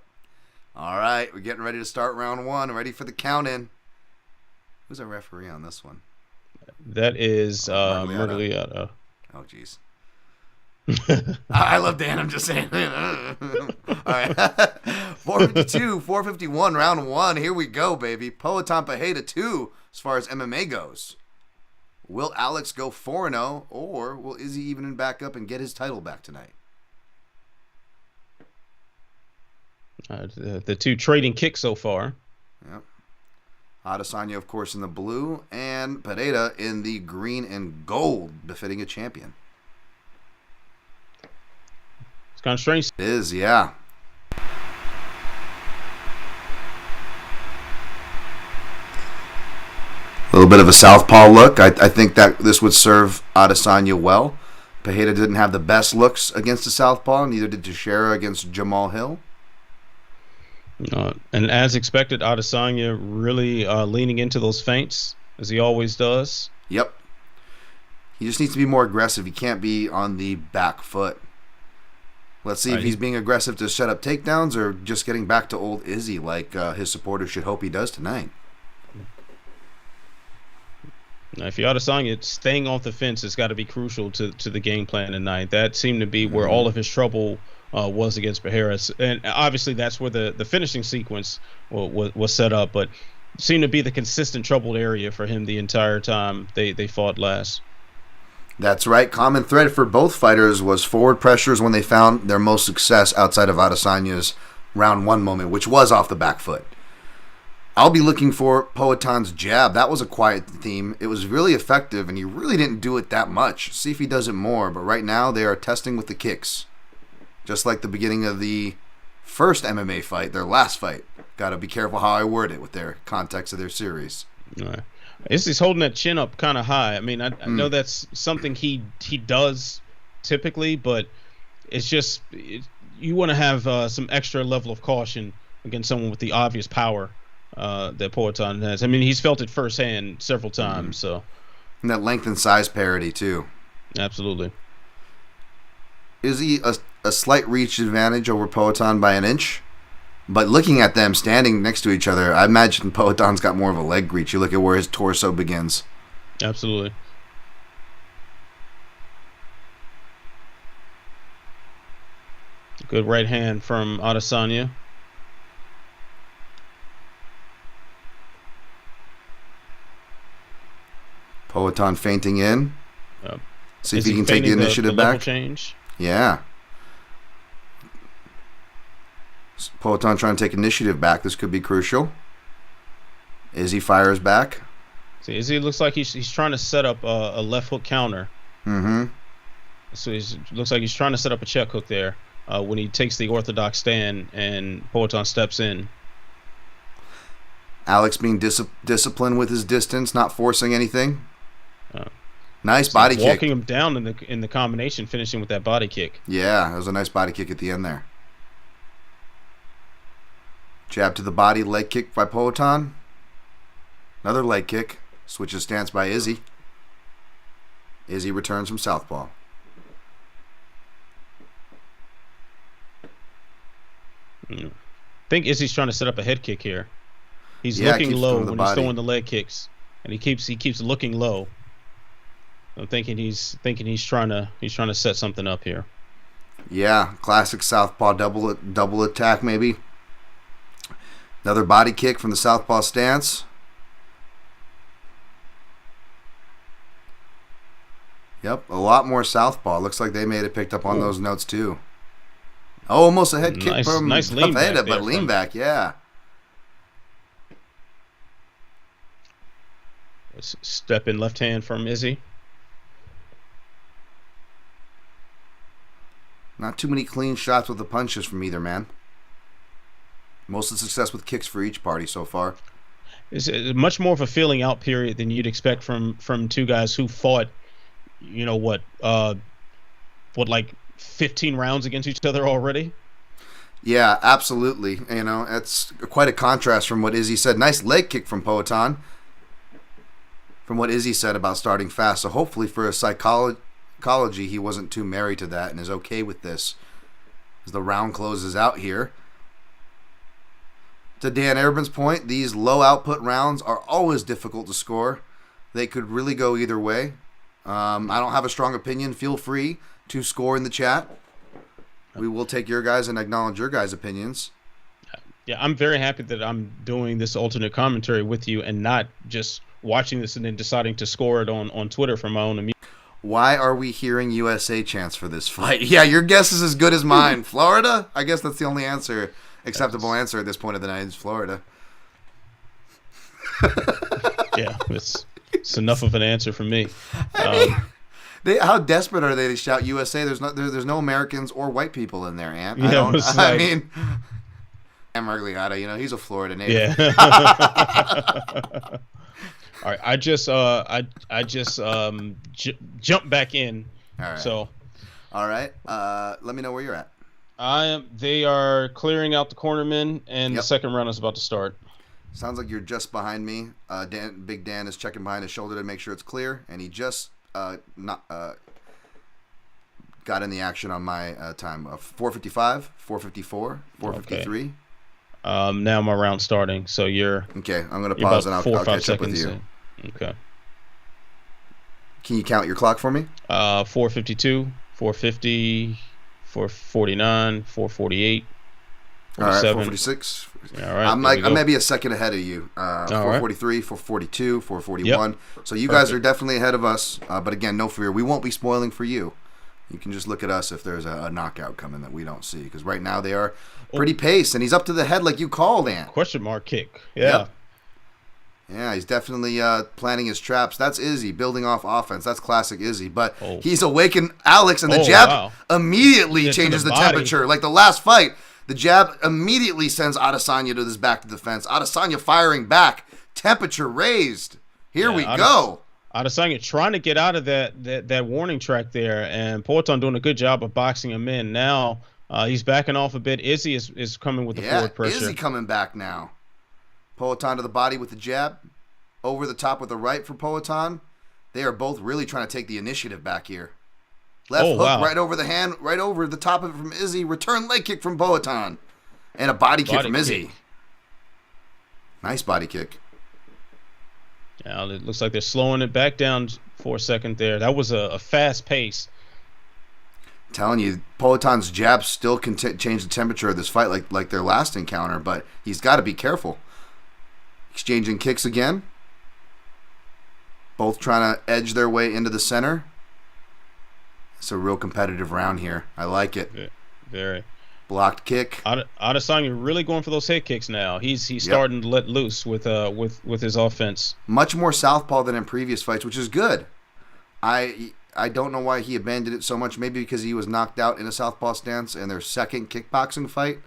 All right, we're getting ready to start round one. Ready for the count in. Who's our referee on this one? That is Murgliata. Oh jeez. I love Dan. I'm just saying. All right, 452, 451, round one. Here we go, baby. Poatan Pereira 2 as far as MMA goes. Will Alex go 4-0, or will Izzy even back up and get his title back tonight? The two trading kicks so far. Yep. Adesanya, of course, in the blue, and Pereira in the green and gold, befitting a champion. It's kind of strange. It is, yeah. A little bit of a southpaw look. I think that this would serve Adesanya well. Pereira didn't have the best looks against the southpaw, neither did Teixeira against Jamal Hill. And as expected, Adesanya really leaning into those feints, as he always does. Yep. He just needs to be more aggressive. He can't be on the back foot. Let's see if he's being aggressive to set up takedowns or just getting back to old Izzy like his supporters should hope he does tonight. Now, if you're Adesanya, staying off the fence has got to be crucial to the game plan tonight. That seemed to be where all Hmm. of his trouble was against Bejarus, and obviously that's where the finishing sequence was set up. But seemed to be the consistent troubled area for him the entire time they fought last. That's right. Common thread for both fighters was forward pressures when they found their most success outside of Adesanya's round one moment, which was off the back foot. I'll be looking for Poatan's jab. That was a quiet theme. It was really effective, and he really didn't do it that much. See if he does it more. But right now, they are testing with the kicks. Just like the beginning of the first MMA fight, their last fight. Got to be careful how I word it with their context of their series. All right. He's holding that chin up kind of high. I mean, I know that's something he does typically, but it's just you want to have some extra level of caution against someone with the obvious power that Poatan has. I mean, he's felt it firsthand several times. So, And that length and size parity, too. absolutely. Is he a slight reach advantage over Poatan by an inch? But looking at them standing next to each other, I imagine Poatan's got more of a leg reach. You look at where his torso begins. Absolutely. Good right hand from Adesanya. Poatan feinting in. See if Is he can take the feigning initiative level back. change? Yeah. Poatan trying to take initiative back. This could be crucial. Izzy fires back. See, Izzy looks like he's trying to set up a left hook counter. Mm-hmm. So looks like he's trying to set up a check hook there when he takes the orthodox stand and Poatan steps in. Alex being disciplined with his distance, not forcing anything. Uh, Nice so body walking kick. him down in the combination, finishing with that body kick. Yeah, it was a nice body kick at the end there. Jab to the body, leg kick by Poatan. Another leg kick. Switches stance by Izzy. Izzy returns from southpaw. I think Izzy's trying to set up a head kick here. He's Yeah, looking keeps low throwing the when he's body. throwing the leg kicks, and he keeps looking low. I'm thinking he's trying to set something up here. Yeah, classic southpaw double attack maybe. Another body kick from the southpaw stance. Yep, a lot more southpaw. Looks like they may have picked up on those notes too. Oh, almost a head kick from nice lean back Pineda, there but lean from- back, yeah. Step in left hand from Izzy. Not too many clean shots with the punches from either man. Most of the success with kicks for each party so far. It's much more of a feeling out period than you'd expect from two guys who fought, like 15 rounds against each other already. Yeah, absolutely. You know, it's quite a contrast from what Izzy said. Nice leg kick from Poatan. From what Izzy said about starting fast. So hopefully for a psychology, he wasn't too married to that and is okay with this as the round closes out here. To Dan Urban's point, these low output rounds are always difficult to score. They could really go either way. I don't have a strong opinion. Feel free to score in the chat. We will take your guys and acknowledge your guys' opinions. Yeah, I'm very happy that I'm doing this alternate commentary with you and not just watching this and then deciding to score it on Twitter for my own amusement. Why are we hearing USA chants for this fight? Yeah, your guess is as good as mine. Florida? I guess that's the only acceptable answer at this point of the night is Florida. Yeah, it's enough of an answer for me. How desperate are they to shout USA? There's no Americans or white people in there, Ant. Yeah, I mean, Margliata, he's a Florida native. Yeah. All right, I just jumped back in. All right. So, all right. Let me know where you're at. They are clearing out the cornermen, and Yep. the second round is about to start. Sounds like you're just behind me. Big Dan is checking behind his shoulder to make sure it's clear, and he just got in the action on my time. 4:55, 4:54, 4:53. Now my round's starting, so you're Okay, I'm gonna you're pause about and 4 or I'll 5 catch up with seconds you. in. Okay. Can you count your clock for me? 452, 450, 449, 448, All right, 47. 446. All right, I'm maybe a second ahead of you. 443, 442, 441. Yep. So you guys are definitely ahead of us. But again, no fear. We won't be spoiling for you. You can just look at us if there's a knockout coming that we don't see. Because right now they are pretty paced. And he's up to the head like you called, Ant. Question mark kick. Yeah. Yep. Yeah, he's definitely planning his traps. That's Izzy, building off offense. That's classic Izzy. But he's awakened Alex, and the jab immediately changes the temperature. Like the last fight, the jab immediately sends Adesanya to his back to the fence. Adesanya firing back. Temperature raised. Here we go. Adesanya trying to get out of that warning track there, and Poatan doing a good job of boxing him in. Now he's backing off a bit. Izzy is coming with the forward pressure. Izzy coming back now. Poatan to the body with the jab. Over the top with the right for Poatan. They are both really trying to take the initiative back here. Left hook right over the hand, right over the top of it from Izzy. Return leg kick from Poatan. And a body kick from Izzy. Nice body kick. Yeah, it looks like they're slowing it back down for a second there. That was a fast pace. I'm telling you, Poatan's jab still can change the temperature of this fight like their last encounter, but he's got to be careful. Exchanging kicks again. Both trying to edge their way into the center. It's a real competitive round here. I like it. Very. Blocked kick. Adesanya really going for those head kicks now. He's starting to let loose with his offense. Much more southpaw than in previous fights, which is good. I don't know why he abandoned it so much. Maybe because he was knocked out in a southpaw stance in their second kickboxing fight.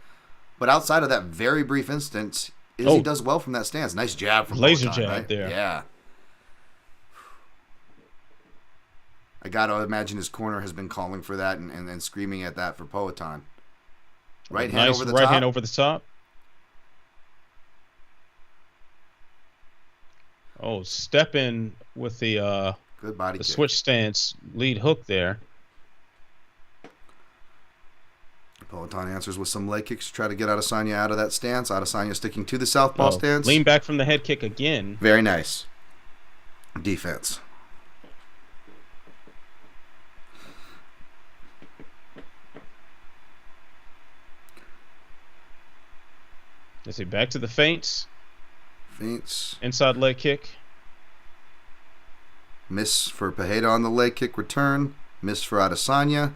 But outside of that very brief instance, Izzy does well from that stance. Nice jab from laser Poatan, jab right? there. Yeah. I got to imagine his corner has been calling for that and screaming at that for Poatan. Right hand over the top. Right hand over the top. Oh, step in with the good body kick. Switch stance lead hook there. Poatan answers with some leg kicks to try to get Adesanya out of that stance. Adesanya sticking to the southpaw stance. Lean back from the head kick again. Very nice. Defense. Let's see, back to the feints. Feints. Inside leg kick. Miss for Pereira on the leg kick return. Miss for Adesanya.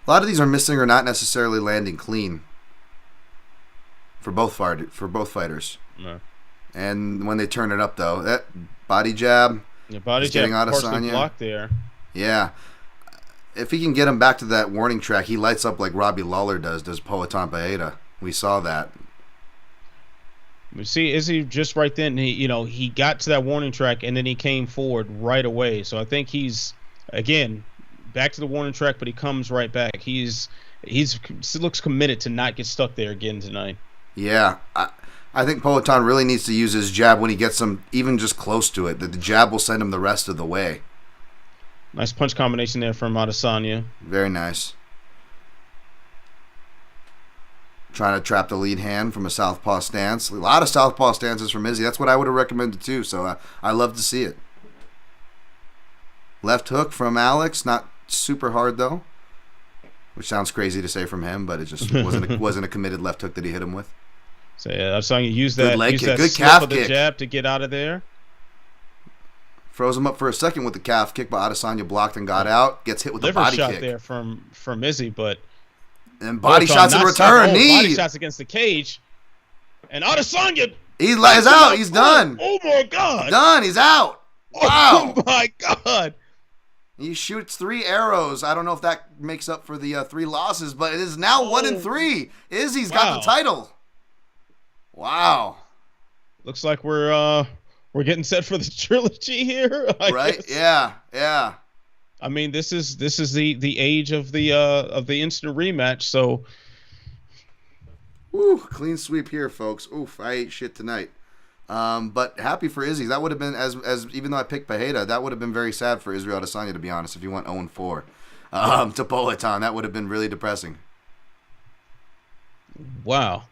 A lot of these are missing or not necessarily landing clean for both fighters. No. And when they turn it up, though, that body jab. Yeah, body jab partially blocked there. Yeah. If he can get him back to that warning track, he lights up like Robbie Lawler does Poatan Pereira. We saw that. We see Izzy just right then. He got to that warning track and then he came forward right away. So I think he's again back to the warning track, but he comes right back. He looks committed to not get stuck there again tonight. Yeah, I think Poatan really needs to use his jab when he gets him even just close to it. That the jab will send him the rest of the way. Nice punch combination there from Adesanya. Very nice. Trying to trap the lead hand from a southpaw stance. A lot of southpaw stances from Izzy. That's what I would have recommended too. So I love to see it. Left hook from Alex. Not super hard though, which sounds crazy to say from him, but it just wasn't a committed left hook that he hit him with. So yeah, Adesanya used that leg kick. Good slip calf of the kick. Jab to get out of there. Froze him up for a second with the calf kick, but Adesanya blocked and got out. Gets hit with the body shot kick there from Izzy, but. And body shots in return. Body shots against the cage. And Adesanya. He's out. He's done. Oh, my God. He's done. He's out. Wow. Oh, my God. He shoots 3 arrows. I don't know if that makes up for the 3 losses, but it is now 1-3. Izzy's got the title. Wow. Looks like we're getting set for the trilogy here. Right? Guess. Yeah. I mean, this is the age of the instant rematch. So, clean sweep here, folks. Oof, I ate shit tonight. But happy for Izzy. That would have been as even though I picked Pereira, that would have been very sad for Israel Adesanya, to be honest. If he went 0-4 to Poatan, that would have been really depressing. Wow.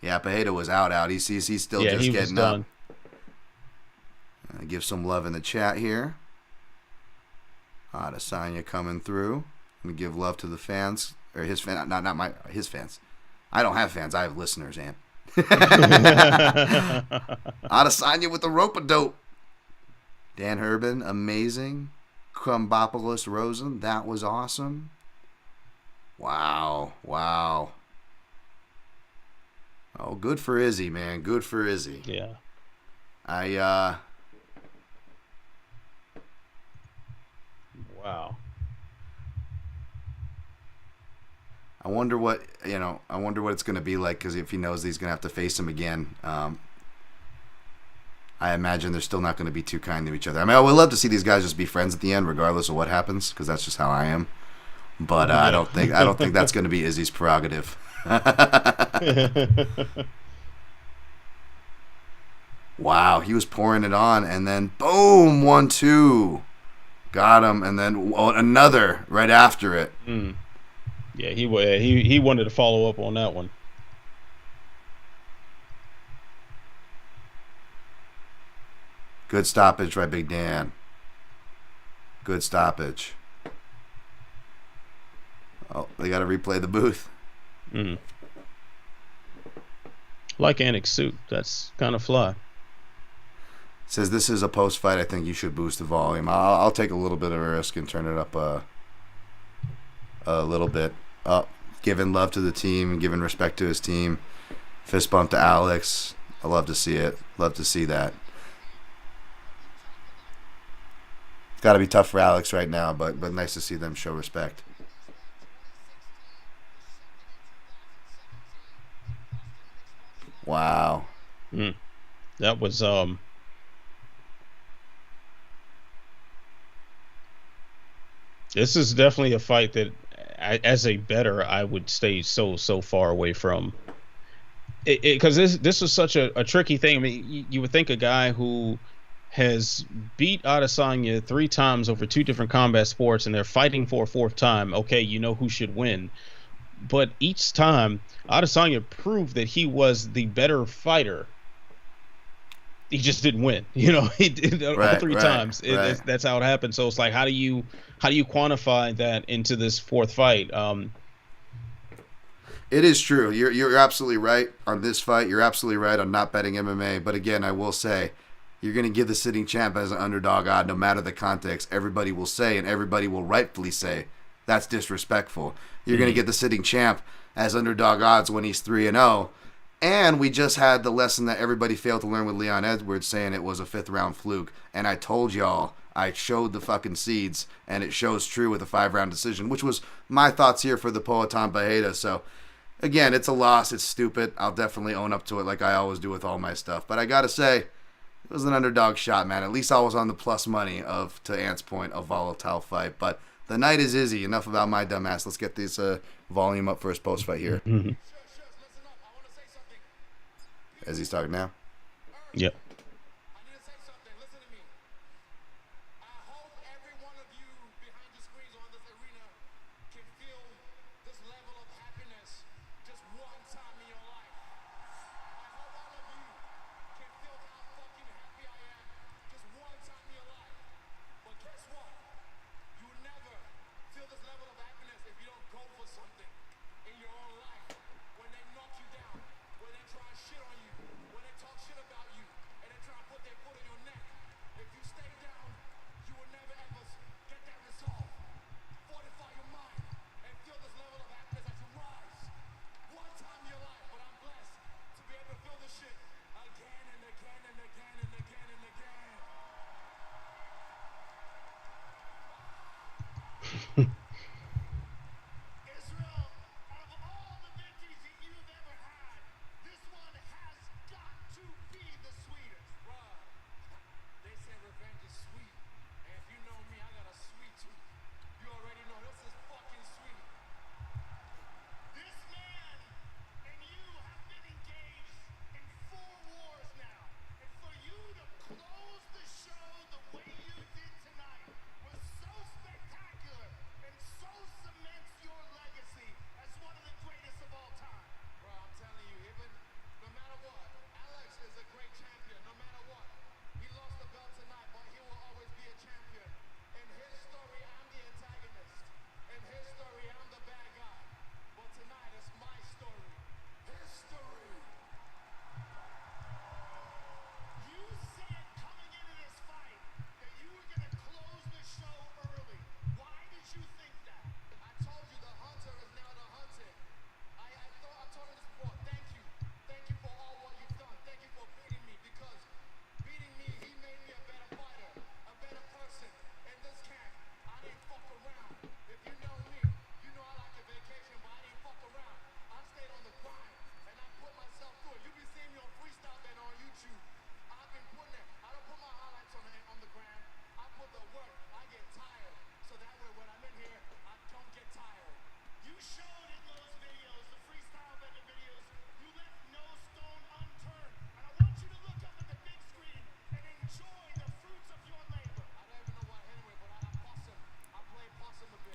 Yeah, Pereira was out. He's still just getting up. Give some love in the chat here. Adesanya coming through. Let me give love to the fans or his fan, not my his fans. I don't have fans. I have listeners, Ant. Adesanya with the rope-a-dope. Dan Herban, amazing. Krumbopolis Rosen, that was awesome. Wow. Oh, good for Izzy, man. Good for Izzy. Yeah. Wow. I wonder what it's going to be like, because if he knows that he's going to have to face him again, I imagine they're still not going to be too kind to each other. I mean, I would love to see these guys just be friends at the end, regardless of what happens, because that's just how I am. But I don't think that's going to be Izzy's prerogative. Wow, he was pouring it on, and then boom, 1-2, got him, and then another right after it. Yeah, he wanted to follow up on that one. Good stoppage by Big Dan. Good stoppage. Oh, they got to replay the booth. Like Annex suit, that's kind of fly. Says this is a post fight. I think you should boost the volume. I'll take a little bit of a risk and turn it up a little bit. Giving love to the team, giving respect to his team. Fist bump to Alex. I love to see it. Love to see that. It's got to be tough for Alex right now, but nice to see them show respect. Wow. That was this is definitely a fight that as a bettor I would stay so far away from. Because this was such a tricky thing. I mean, you would think a guy who has beat Adesanya 3 times over 2 different combat sports, and they're fighting for a 4th time. Okay, you know who should win. But each time, Adesanya proved that he was the better fighter. He just didn't win. You know, he did all 3 times. That's how it happened. So it's like, how do you quantify that into this 4th fight? It is true. You're absolutely right on this fight. You're absolutely right on not betting MMA. But again, I will say, you're going to give the sitting champ as an underdog odd, no matter the context. Everybody will say, and everybody will rightfully say, that's disrespectful. You're going to get the sitting champ as underdog odds when he's 3-0. And we just had the lesson that everybody failed to learn with Leon Edwards, saying it was a 5th round fluke. And I told y'all, I showed the fucking seeds, and it shows true with a 5-round decision, which was my thoughts here for the Poatan Bajeda. So, again, it's a loss. It's stupid. I'll definitely own up to it like I always do with all my stuff. But I got to say, it was an underdog shot, man. At least I was on the plus money of, to Ant's point, a volatile fight. But the night is Izzy. Enough about my dumb ass. Let's get this volume up for his post fight here. As he's talking now. Yep.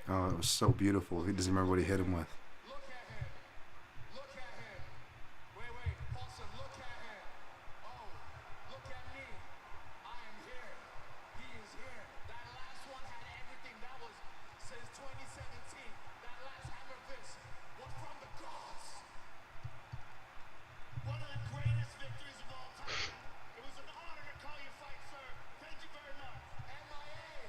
Oh, it was so beautiful. He doesn't remember what he hit him with. Look at him. Look at him. Wait. Pause him. Look at him. Oh, look at me. I am here. He is here. That last one had everything. That was since 2017. That last hammer fist was from the gods. One of the greatest victories of all time. It was an honor to call you fight, sir. Thank you very much. MIA.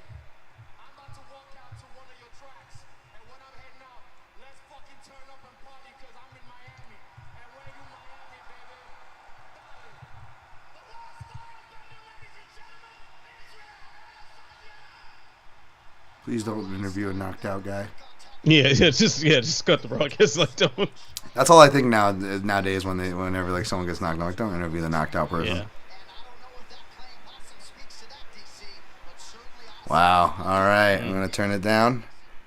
I'm about to walk out to one of your tracks. And when I'm heading out, let's fucking turn up and party because I'm in Miami. And when you Miami, baby, darling. The last star of thunder, ladies and gentlemen, Israel Adesanya. Please don't interview a knocked out guy. Just cut the broadcast. Like, don't. That's all I think nowadays whenever like someone gets knocked out, like, don't interview the knocked out person. Yeah. Wow. All right, I'm gonna turn it down.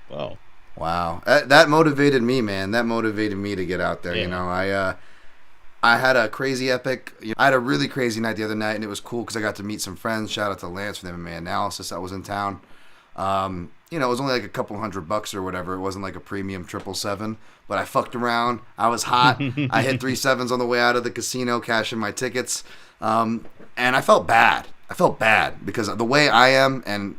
Wow. Wow. That motivated me, man. That motivated me to get out there. Yeah. You know, I had a crazy epic. I had a really crazy night the other night, and it was cool because I got to meet some friends. Shout out to Lance for the MMA Analysis that was in town. It was only like a couple $100 or whatever. It wasn't like a premium 777, but I fucked around. I was hot. I hit 3 7s on the way out of the casino, cashing my tickets, and I felt bad. I felt bad because the way I am, and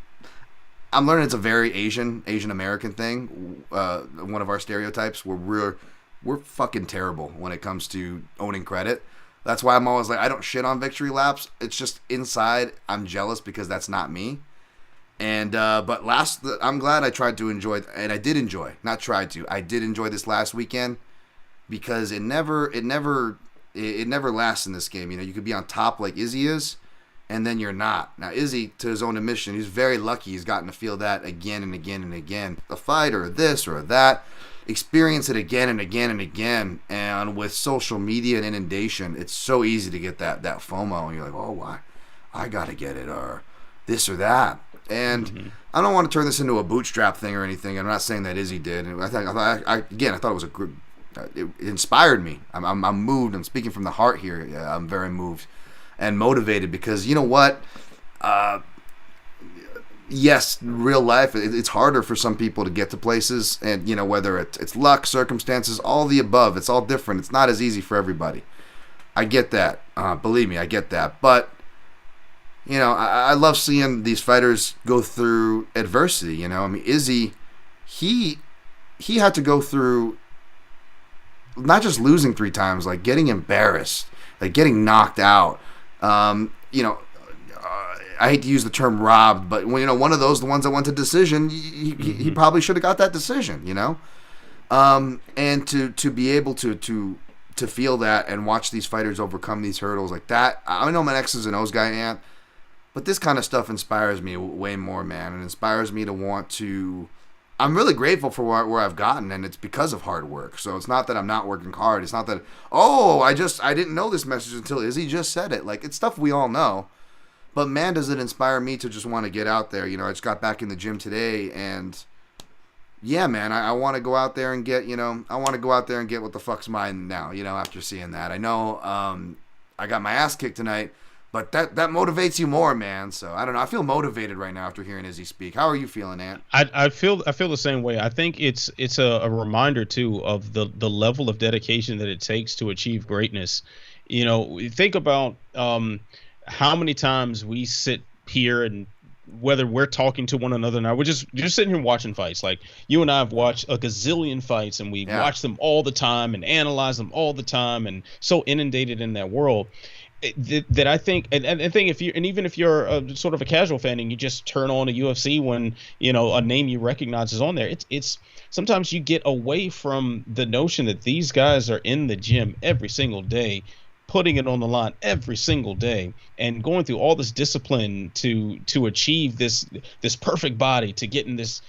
I'm learning it's a very Asian American thing. One of our stereotypes where we're fucking terrible when it comes to owning credit. That's why I'm always like, I don't shit on victory laps. It's just inside I'm jealous because that's not me. And but I'm glad I tried to enjoy, and I did enjoy. Not tried to. I did enjoy this last weekend because it never lasts in this game. You could be on top like Izzy is, and then you're not. Now Izzy, to his own admission, he's very lucky. He's gotten to feel that again and again and again. A fight or this or that, experience it again and again and again. And with social media and inundation, it's so easy to get that FOMO, and you're like, oh, why? I gotta get it, or this or that. And I don't want to turn this into a bootstrap thing or anything. I'm not saying that Izzy did. And I thought it was a good. It inspired me. I'm moved. I'm speaking from the heart here. I'm very moved and motivated because you know what? Yes, real life. It's harder for some people to get to places, and whether it's luck, circumstances, all the above. It's all different. It's not as easy for everybody. I get that. Believe me, I get that. But I love seeing these fighters go through adversity. I mean, Izzy, he had to go through not just losing 3 times, like getting embarrassed, like getting knocked out. I hate to use the term robbed, but one of those, the ones that went to decision, he probably should have got that decision. And to be able to feel that and watch these fighters overcome these hurdles like that. I know I'm an X's and O's guy, Ant. But this kind of stuff inspires me way more, man. It inspires me to want to... I'm really grateful for where I've gotten, and it's because of hard work. So it's not that I'm not working hard. It's not that, I didn't know this message until Izzy just said it. Like, it's stuff we all know. But, man, does it inspire me to just want to get out there. I just got back in the gym today, and... Yeah, man, I want to go out there and get, what the fuck's mine now, after seeing that. I know I got my ass kicked tonight. But that motivates you more, man. So I don't know. I feel motivated right now after hearing Izzy speak. How are you feeling, Ant? I feel the same way. I think it's a reminder too of the level of dedication that it takes to achieve greatness. Think about how many times we sit here, and whether we're talking to one another now, we're just sitting here watching fights. Like you and I have watched a gazillion fights, and we watch them all the time and analyze them all the time, and so inundated in that world. That I think, and I think even if you're a, sort of a casual fan and you just turn on a UFC when a name you recognize is on there, it's sometimes you get away from the notion that these guys are in the gym every single day, putting it on the line every single day, and going through all this discipline to achieve this perfect body, to get in this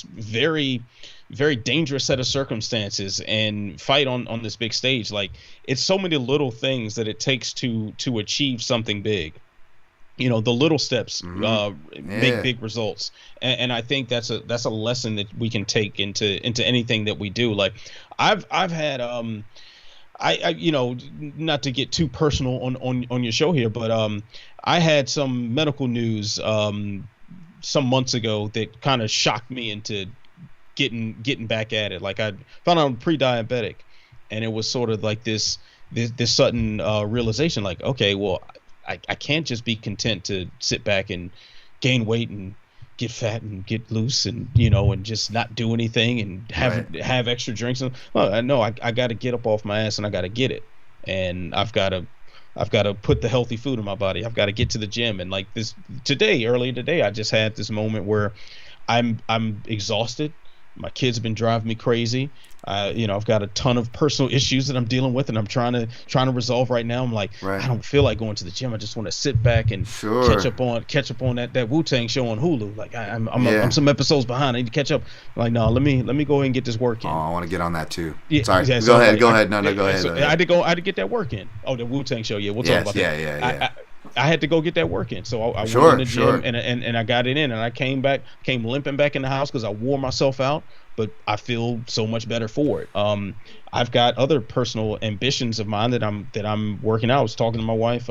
very, very dangerous set of circumstances and fight on this big stage. Like, it's so many little things that it takes to achieve something big. The little steps make big results, and I think that's a lesson that we can take into anything that we do. Like, I've had I not to get too personal on your show here, but I had some medical news some months ago that kind of shocked me into getting back at it. Like I found out I'm pre-diabetic, and it was sort of like this sudden realization, like, okay, well, I can't just be content to sit back and gain weight and get fat and get loose and and just not do anything and have extra drinks. Well, I know I got to get up off my ass and I got to get it, and I've got to put the healthy food in my body. I've got to get to the gym. And like earlier today, I just had this moment where I'm exhausted. My kids have been driving me crazy. I've got a ton of personal issues that I'm dealing with, and I'm trying to resolve right now. I'm like, I don't feel like going to the gym. I just want to sit back and catch up on that Wu-Tang show on Hulu. Like I'm some episodes behind. I need to catch up. Like, no, let me go ahead and get this work in. Oh, I want to get on that too. Yeah, sorry. Yeah, go ahead. No, go ahead. So I had to get that work in. Oh, the Wu-Tang show. Yeah, we'll talk about that. Yeah. I had to go get that work in, so I went in the gym and I got it in, and I came limping back in the house because I wore myself out, but I feel so much better for it. I've got other personal ambitions of mine that I'm working out. I was talking to my wife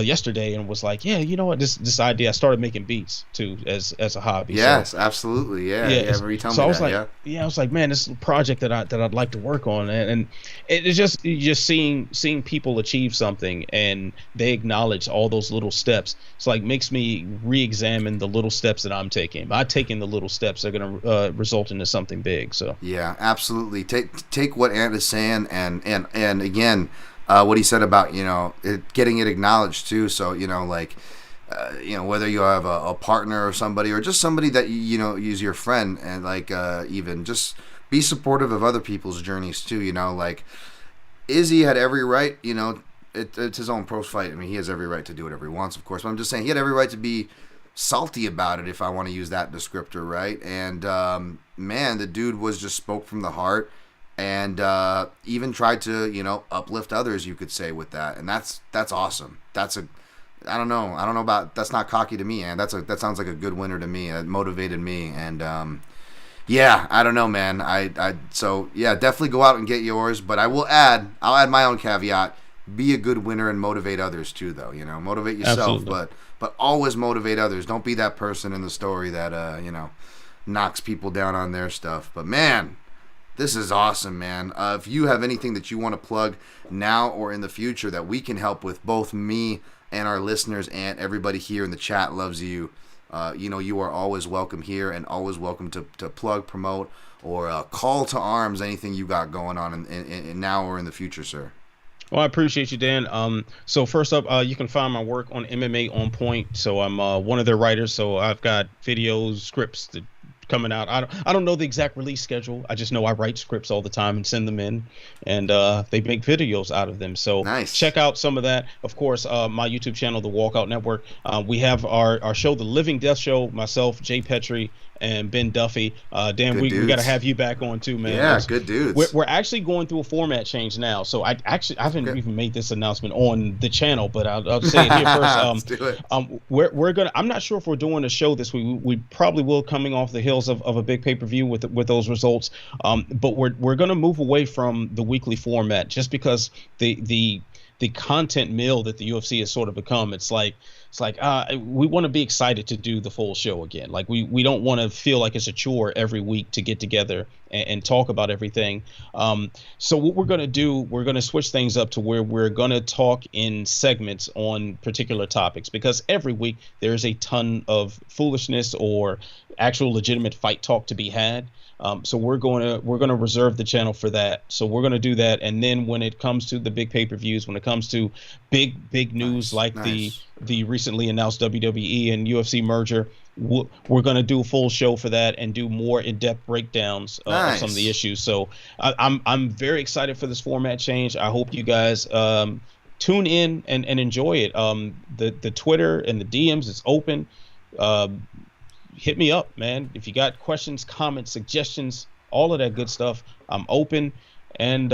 yesterday and was like, yeah, you know what, this idea. I started making beats too as a hobby. Yes, absolutely. Yeah. So I was like, I was like, man, this is a project that I'd like to work on, and it's just seeing people achieve something and they acknowledge all those little steps. It's like makes me re-examine the little steps that I'm taking. By taking the little steps, they're going to result into something big. So yeah, absolutely. Take what Ant is saying and again. What he said about getting it acknowledged too. So whether you have a partner or somebody or just somebody that use your friend, and like even just be supportive of other people's journeys too. Like Izzy had every right. It's his own pro fight. I mean, he has every right to do whatever he wants, of course. But I'm just saying he had every right to be salty about it, if I want to use that descriptor, right? And man, the dude just spoke from the heart. And even tried to uplift others, you could say, with that, and that's awesome. I don't know about, that's not cocky to me, and that sounds like a good winner to me. It motivated me, and I don't know, man. So definitely go out and get yours. But I'll add my own caveat: be a good winner and motivate others too, though. Motivate yourself, Absolutely. but always motivate others. Don't be that person in the story that knocks people down on their stuff. But man, this is awesome, man. If you have anything that you want to plug now or in the future that we can help with, both me and our listeners and everybody here in the chat loves you. You are always welcome here and always welcome to plug, promote, or call to arms anything you got going on in now or in the future, sir. Well, I appreciate you, Dan. So first up, you can find my work on MMA On Point. So I'm one of their writers. So I've got videos, scripts that coming out. I don't know the exact release schedule. I just know I write scripts all the time and send them in, and they make videos out of them. So nice. Check out some of that. Of course, my YouTube channel, The Walkout Network. We have our show, The Living Death Show. Myself, Jay Petrie, and Ben Duffy. Dan, we got to have you back on too, man. Yeah, good dudes. We're actually going through a format change now. So I haven't even made this announcement on the channel, but I'll say it here first. Let's do it. We're gonna. I'm not sure if we're doing a show this week. We probably will, coming off the heels of a big pay-per-view with those results. But we're gonna move away from the weekly format just because the content mill that the UFC has sort of become. It's like we want to be excited to do the full show again. Like we don't want to feel like it's a chore every week to get together and talk about everything. So what we're going to do, we're going to switch things up to where we're going to talk in segments on particular topics, because every week there's a ton of foolishness or actual legitimate fight talk to be had. So we're going to reserve the channel for that. So we're going to do that. And then when it comes to the big pay-per-views, when it comes to big news like the recently announced WWE and UFC merger, we're going to do a full show for that and do more in-depth breakdowns of some of the issues. So I'm very excited for this format change. I hope you guys tune in and enjoy it. The Twitter and the DMs is open. Hit me up, man. If you got questions, comments, suggestions, all of that good stuff, I'm open. And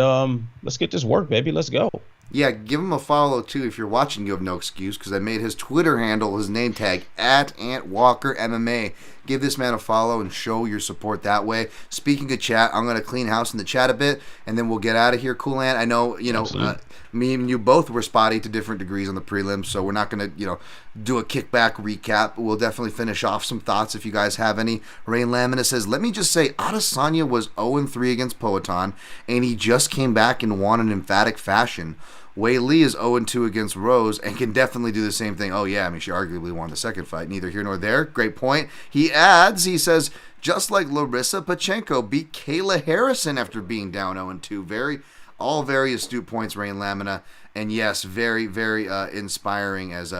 let's get this work, baby. Let's go. Yeah, give him a follow, too, if you're watching You Have No Excuse, because I made his Twitter handle, his name tag, @AntWalkerMMA. give this man a follow and show your support that way. Speaking of chat, I'm going to clean house in the chat a bit, and then we'll get out of here, Coolant. I know, me and you both were spotty to different degrees on the prelims, so we're not going to, do a kickback recap. We'll definitely finish off some thoughts if you guys have any. Rain Lamina says, let me just say, Adesanya was 0-3 against Poatan, and he just came back and won in emphatic fashion. Wei Lee is 0-2 against Rose and can definitely do the same thing. Oh, yeah, I mean, she arguably won the second fight. Neither here nor there. Great point. He says, just like Larissa Pachenko beat Kayla Harrison after being down 0-2. All very astute points, Rain Lamina. And yes, very, very inspiring as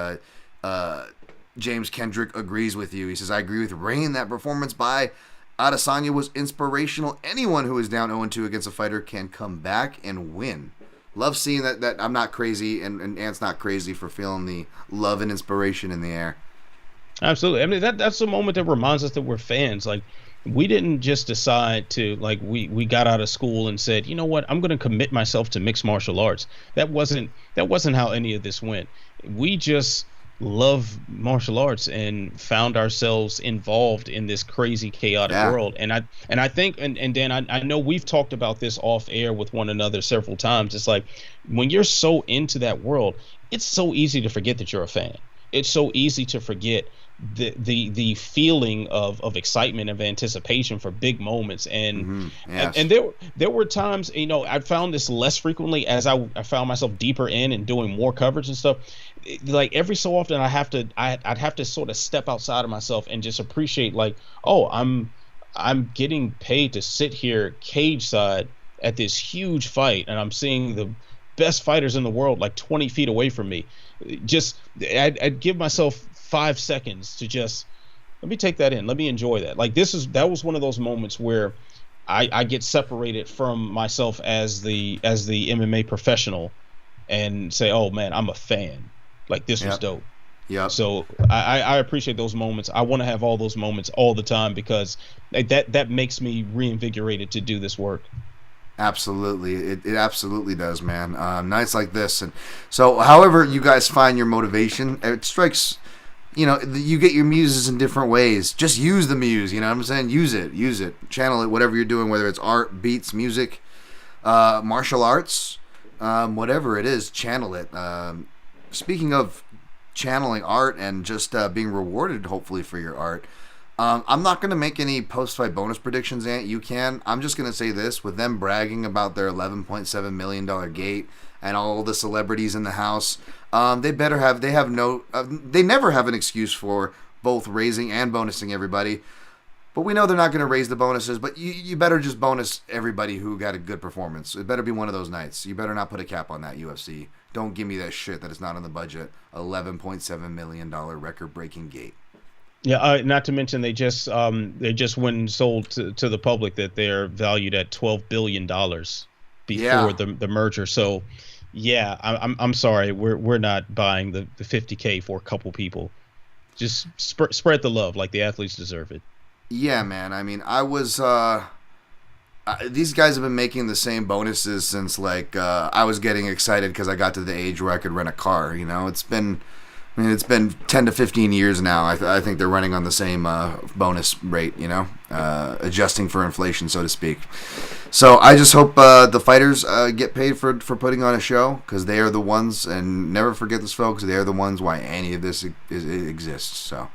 James Kendrick agrees with you. He says, I agree with Rain. That performance by Adesanya was inspirational. Anyone who is down 0-2 against a fighter can come back and win. Love seeing that I'm not crazy and Ant's not crazy for feeling the love and inspiration in the air. Absolutely. I mean, that's a moment that reminds us that we're fans. Like, we didn't just decide to, like, we got out of school and said, you know what, I'm going to commit myself to mixed martial arts. That wasn't how any of this went. We just love martial arts and found ourselves involved in this crazy, chaotic world. And I think, and Dan, I know we've talked about this off air with one another several times. It's like, when you're so into that world, it's so easy to forget that you're a fan. It's so easy to forget the feeling of excitement, of anticipation for big moments. And and there were times, I found this less frequently as I found myself deeper in and doing more coverage and stuff. Like, every so often I'd have to sort of step outside of myself and just appreciate, like, oh, I'm getting paid to sit here cage side at this huge fight, and I'm seeing the best fighters in the world like 20 feet away from me. I'd give myself 5 seconds to just let me take that in, let me enjoy that. Like, that was one of those moments where I get separated from myself as the MMA professional and say, oh man, I'm a fan. Like, this was dope. Yeah. So I appreciate those moments. I want to have all those moments all the time, because that makes me reinvigorated to do this work. Absolutely. It absolutely does, man. Nights like this. And so however you guys find your motivation, it strikes, you get your muses in different ways. Just use the muse, you know what I'm saying? Use it. Channel it, whatever you're doing, whether it's art, beats, music, martial arts, whatever it is, channel it. Speaking of channeling art and just being rewarded, hopefully, for your art, I'm not going to make any post-fight bonus predictions, Ant. You can. I'm just going to say this. With them bragging about their $11.7 million gate and all the celebrities in the house, they never have an excuse for both raising and bonusing everybody. But we know they're not going to raise the bonuses, but you better just bonus everybody who got a good performance. It better be one of those nights. You better not put a cap on that, UFC. Don't give me that shit that is not on the budget. $11.7 million record-breaking gate. Yeah, not to mention they just went and sold to the public that they're valued at $12 billion before the merger. So, yeah, I'm sorry, we're not buying the $50K for a couple people. Just spread the love, like the athletes deserve it. Yeah, man. I mean, these guys have been making the same bonuses since, like, I was getting excited because I got to the age where I could rent a car. It's been 10 to 15 years now. I think they're running on the same bonus rate, adjusting for inflation, so to speak. So I just hope the fighters get paid for putting on a show, because they are the ones, and never forget this, folks, they are the ones why any of this exists. So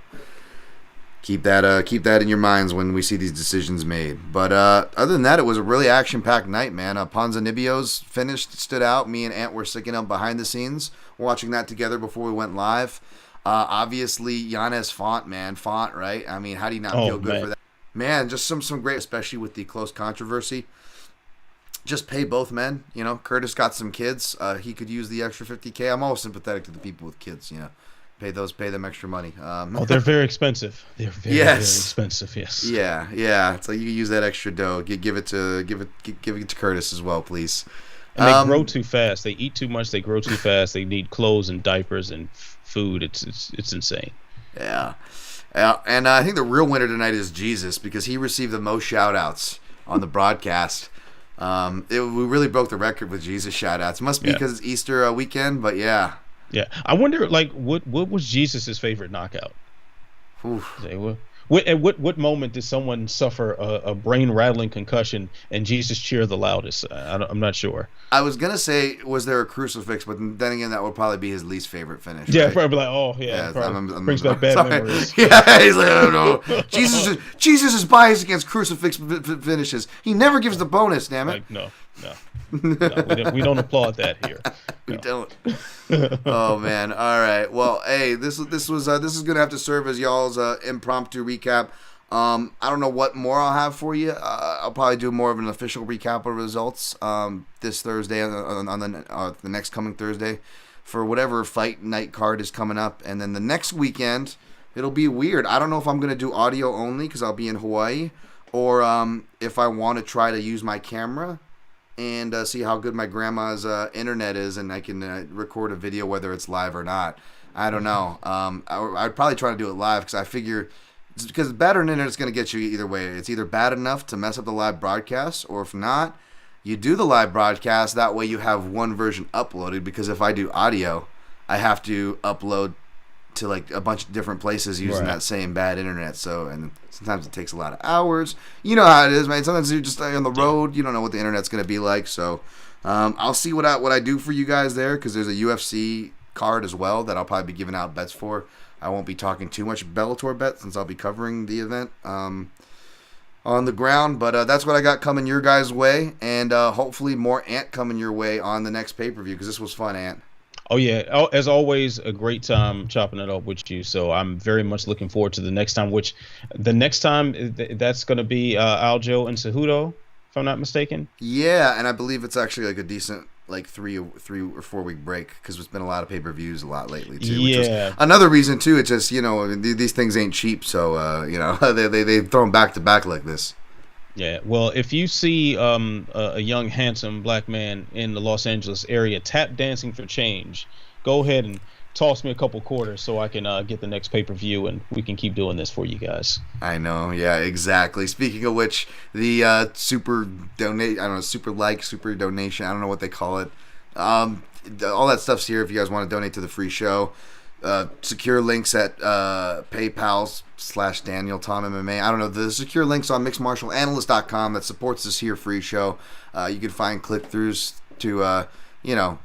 keep that in your minds when we see these decisions made. But other than that, it was a really action-packed night, man. Ponzinibbio's finish stood out. Me and Ant were sticking up behind the scenes, watching that together before we went live. Obviously, Yanez Font, right? I mean, how do you not feel good for that? Man, just some great, especially with the close controversy. Just pay both men. Curtis got some kids. He could use the extra $50K. I'm always sympathetic to the people with kids, Pay them extra money. They're very expensive. They're very expensive. Yes. Yeah. It's like you use that extra dough. Give it to Curtis as well, please. And they grow too fast. They eat too much. They grow too fast. They need clothes and diapers and food. It's insane. Yeah. And I think the real winner tonight is Jesus, because he received the most shout-outs on the broadcast. We really broke the record with Jesus shout-outs. Must be because it's Easter weekend, but yeah. Yeah, I wonder, like, what was Jesus's favorite knockout? Oof. At what moment did someone suffer a brain rattling concussion and Jesus cheer the loudest? I'm not sure. I was gonna say, was there a crucifix? But then again, that would probably be his least favorite finish. Yeah, Right? probably like, oh yeah, Yeah, probably brings back bad sorry. memories. Yeah, he's like, oh no, Jesus is biased against crucifix finishes. He never gives the bonus. Damn it. Like no, no, no, we don't applaud that here. We No. don't. Oh man! All right. Well, hey, this is gonna have to serve as y'all's impromptu recap. I don't know what more I'll have for you. I'll probably do more of an official recap of results this Thursday on the next coming Thursday for whatever fight night card is coming up, and then the next weekend it'll be weird. I don't know if I'm gonna do audio only because I'll be in Hawaii, or if I want to try to use my camera and see how good my grandma's internet is, and I can record a video whether it's live or not. I don't know. I'd probably try to do it live because I figure, because bad internet is going to get you either way. It's either bad enough to mess up the live broadcast, or if not, you do the live broadcast. That way you have one version uploaded, because if I do audio, I have to upload to like a bunch of different places using that same bad internet. So, and sometimes it takes a lot of hours. You know how it is, man. Sometimes you're just on the road. You don't know what the internet's going to be like. So, I'll see what I do for you guys there, because there's a UFC card as well that I'll probably be giving out bets for. I won't be talking too much Bellator bets since I'll be covering the event on the ground. But that's what I got coming your guys' way, and hopefully more Ant coming your way on the next pay-per-view, because this was fun, Ant. Oh yeah, as always, a great time chopping it up with you. So I'm very much looking forward to the next time. Which the next time that's going to be Aljo and Cejudo, if I'm not mistaken. Yeah, and I believe it's actually like a decent like 3 or 4 week break, because there's been a lot of pay-per-views a lot lately too. Which was another reason too. It's just, these things ain't cheap, so they throw them back to back like this. Yeah, well, if you see a young, handsome black man in the Los Angeles area tap dancing for change, go ahead and toss me a couple quarters so I can get the next pay-per-view, and we can keep doing this for you guys. I know, yeah, exactly. Speaking of which, the super donation, I don't know what they call it. All that stuff's here if you guys want to donate to the free show. Secure links at PayPal/Daniel Tom MMA. I don't know. The secure links on mixedmartialanalyst.com that supports this here free show. You can find click-throughs to,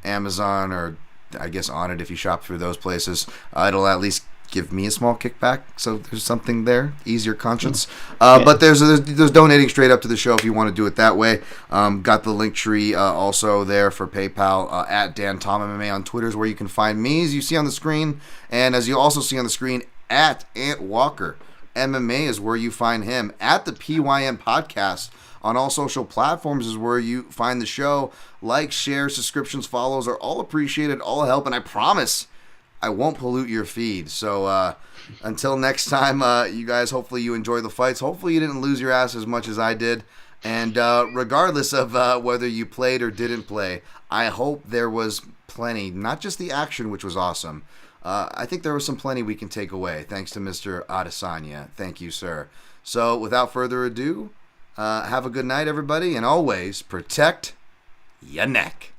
Amazon, or I guess on it if you shop through those places. It'll at least give me a small kickback, so there's something there. Ease your conscience. But there's donating straight up to the show if you want to do it that way. Got the link tree also there for PayPal at Dan Tom MMA on Twitter is where you can find me, as you see on the screen, and as you also see on the screen, at Ant Walker MMA is where you find him. At the PYN Podcast on all social platforms is where you find the show. Like, share, subscriptions, follows are all appreciated, all help, and I promise I won't pollute your feed. So until next time, you guys, hopefully you enjoy the fights. Hopefully you didn't lose your ass as much as I did. And regardless of whether you played or didn't play, I hope there was plenty, not just the action, which was awesome. I think there was some plenty we can take away, thanks to Mr. Adesanya. Thank you, sir. So without further ado, have a good night, everybody, and always protect your neck.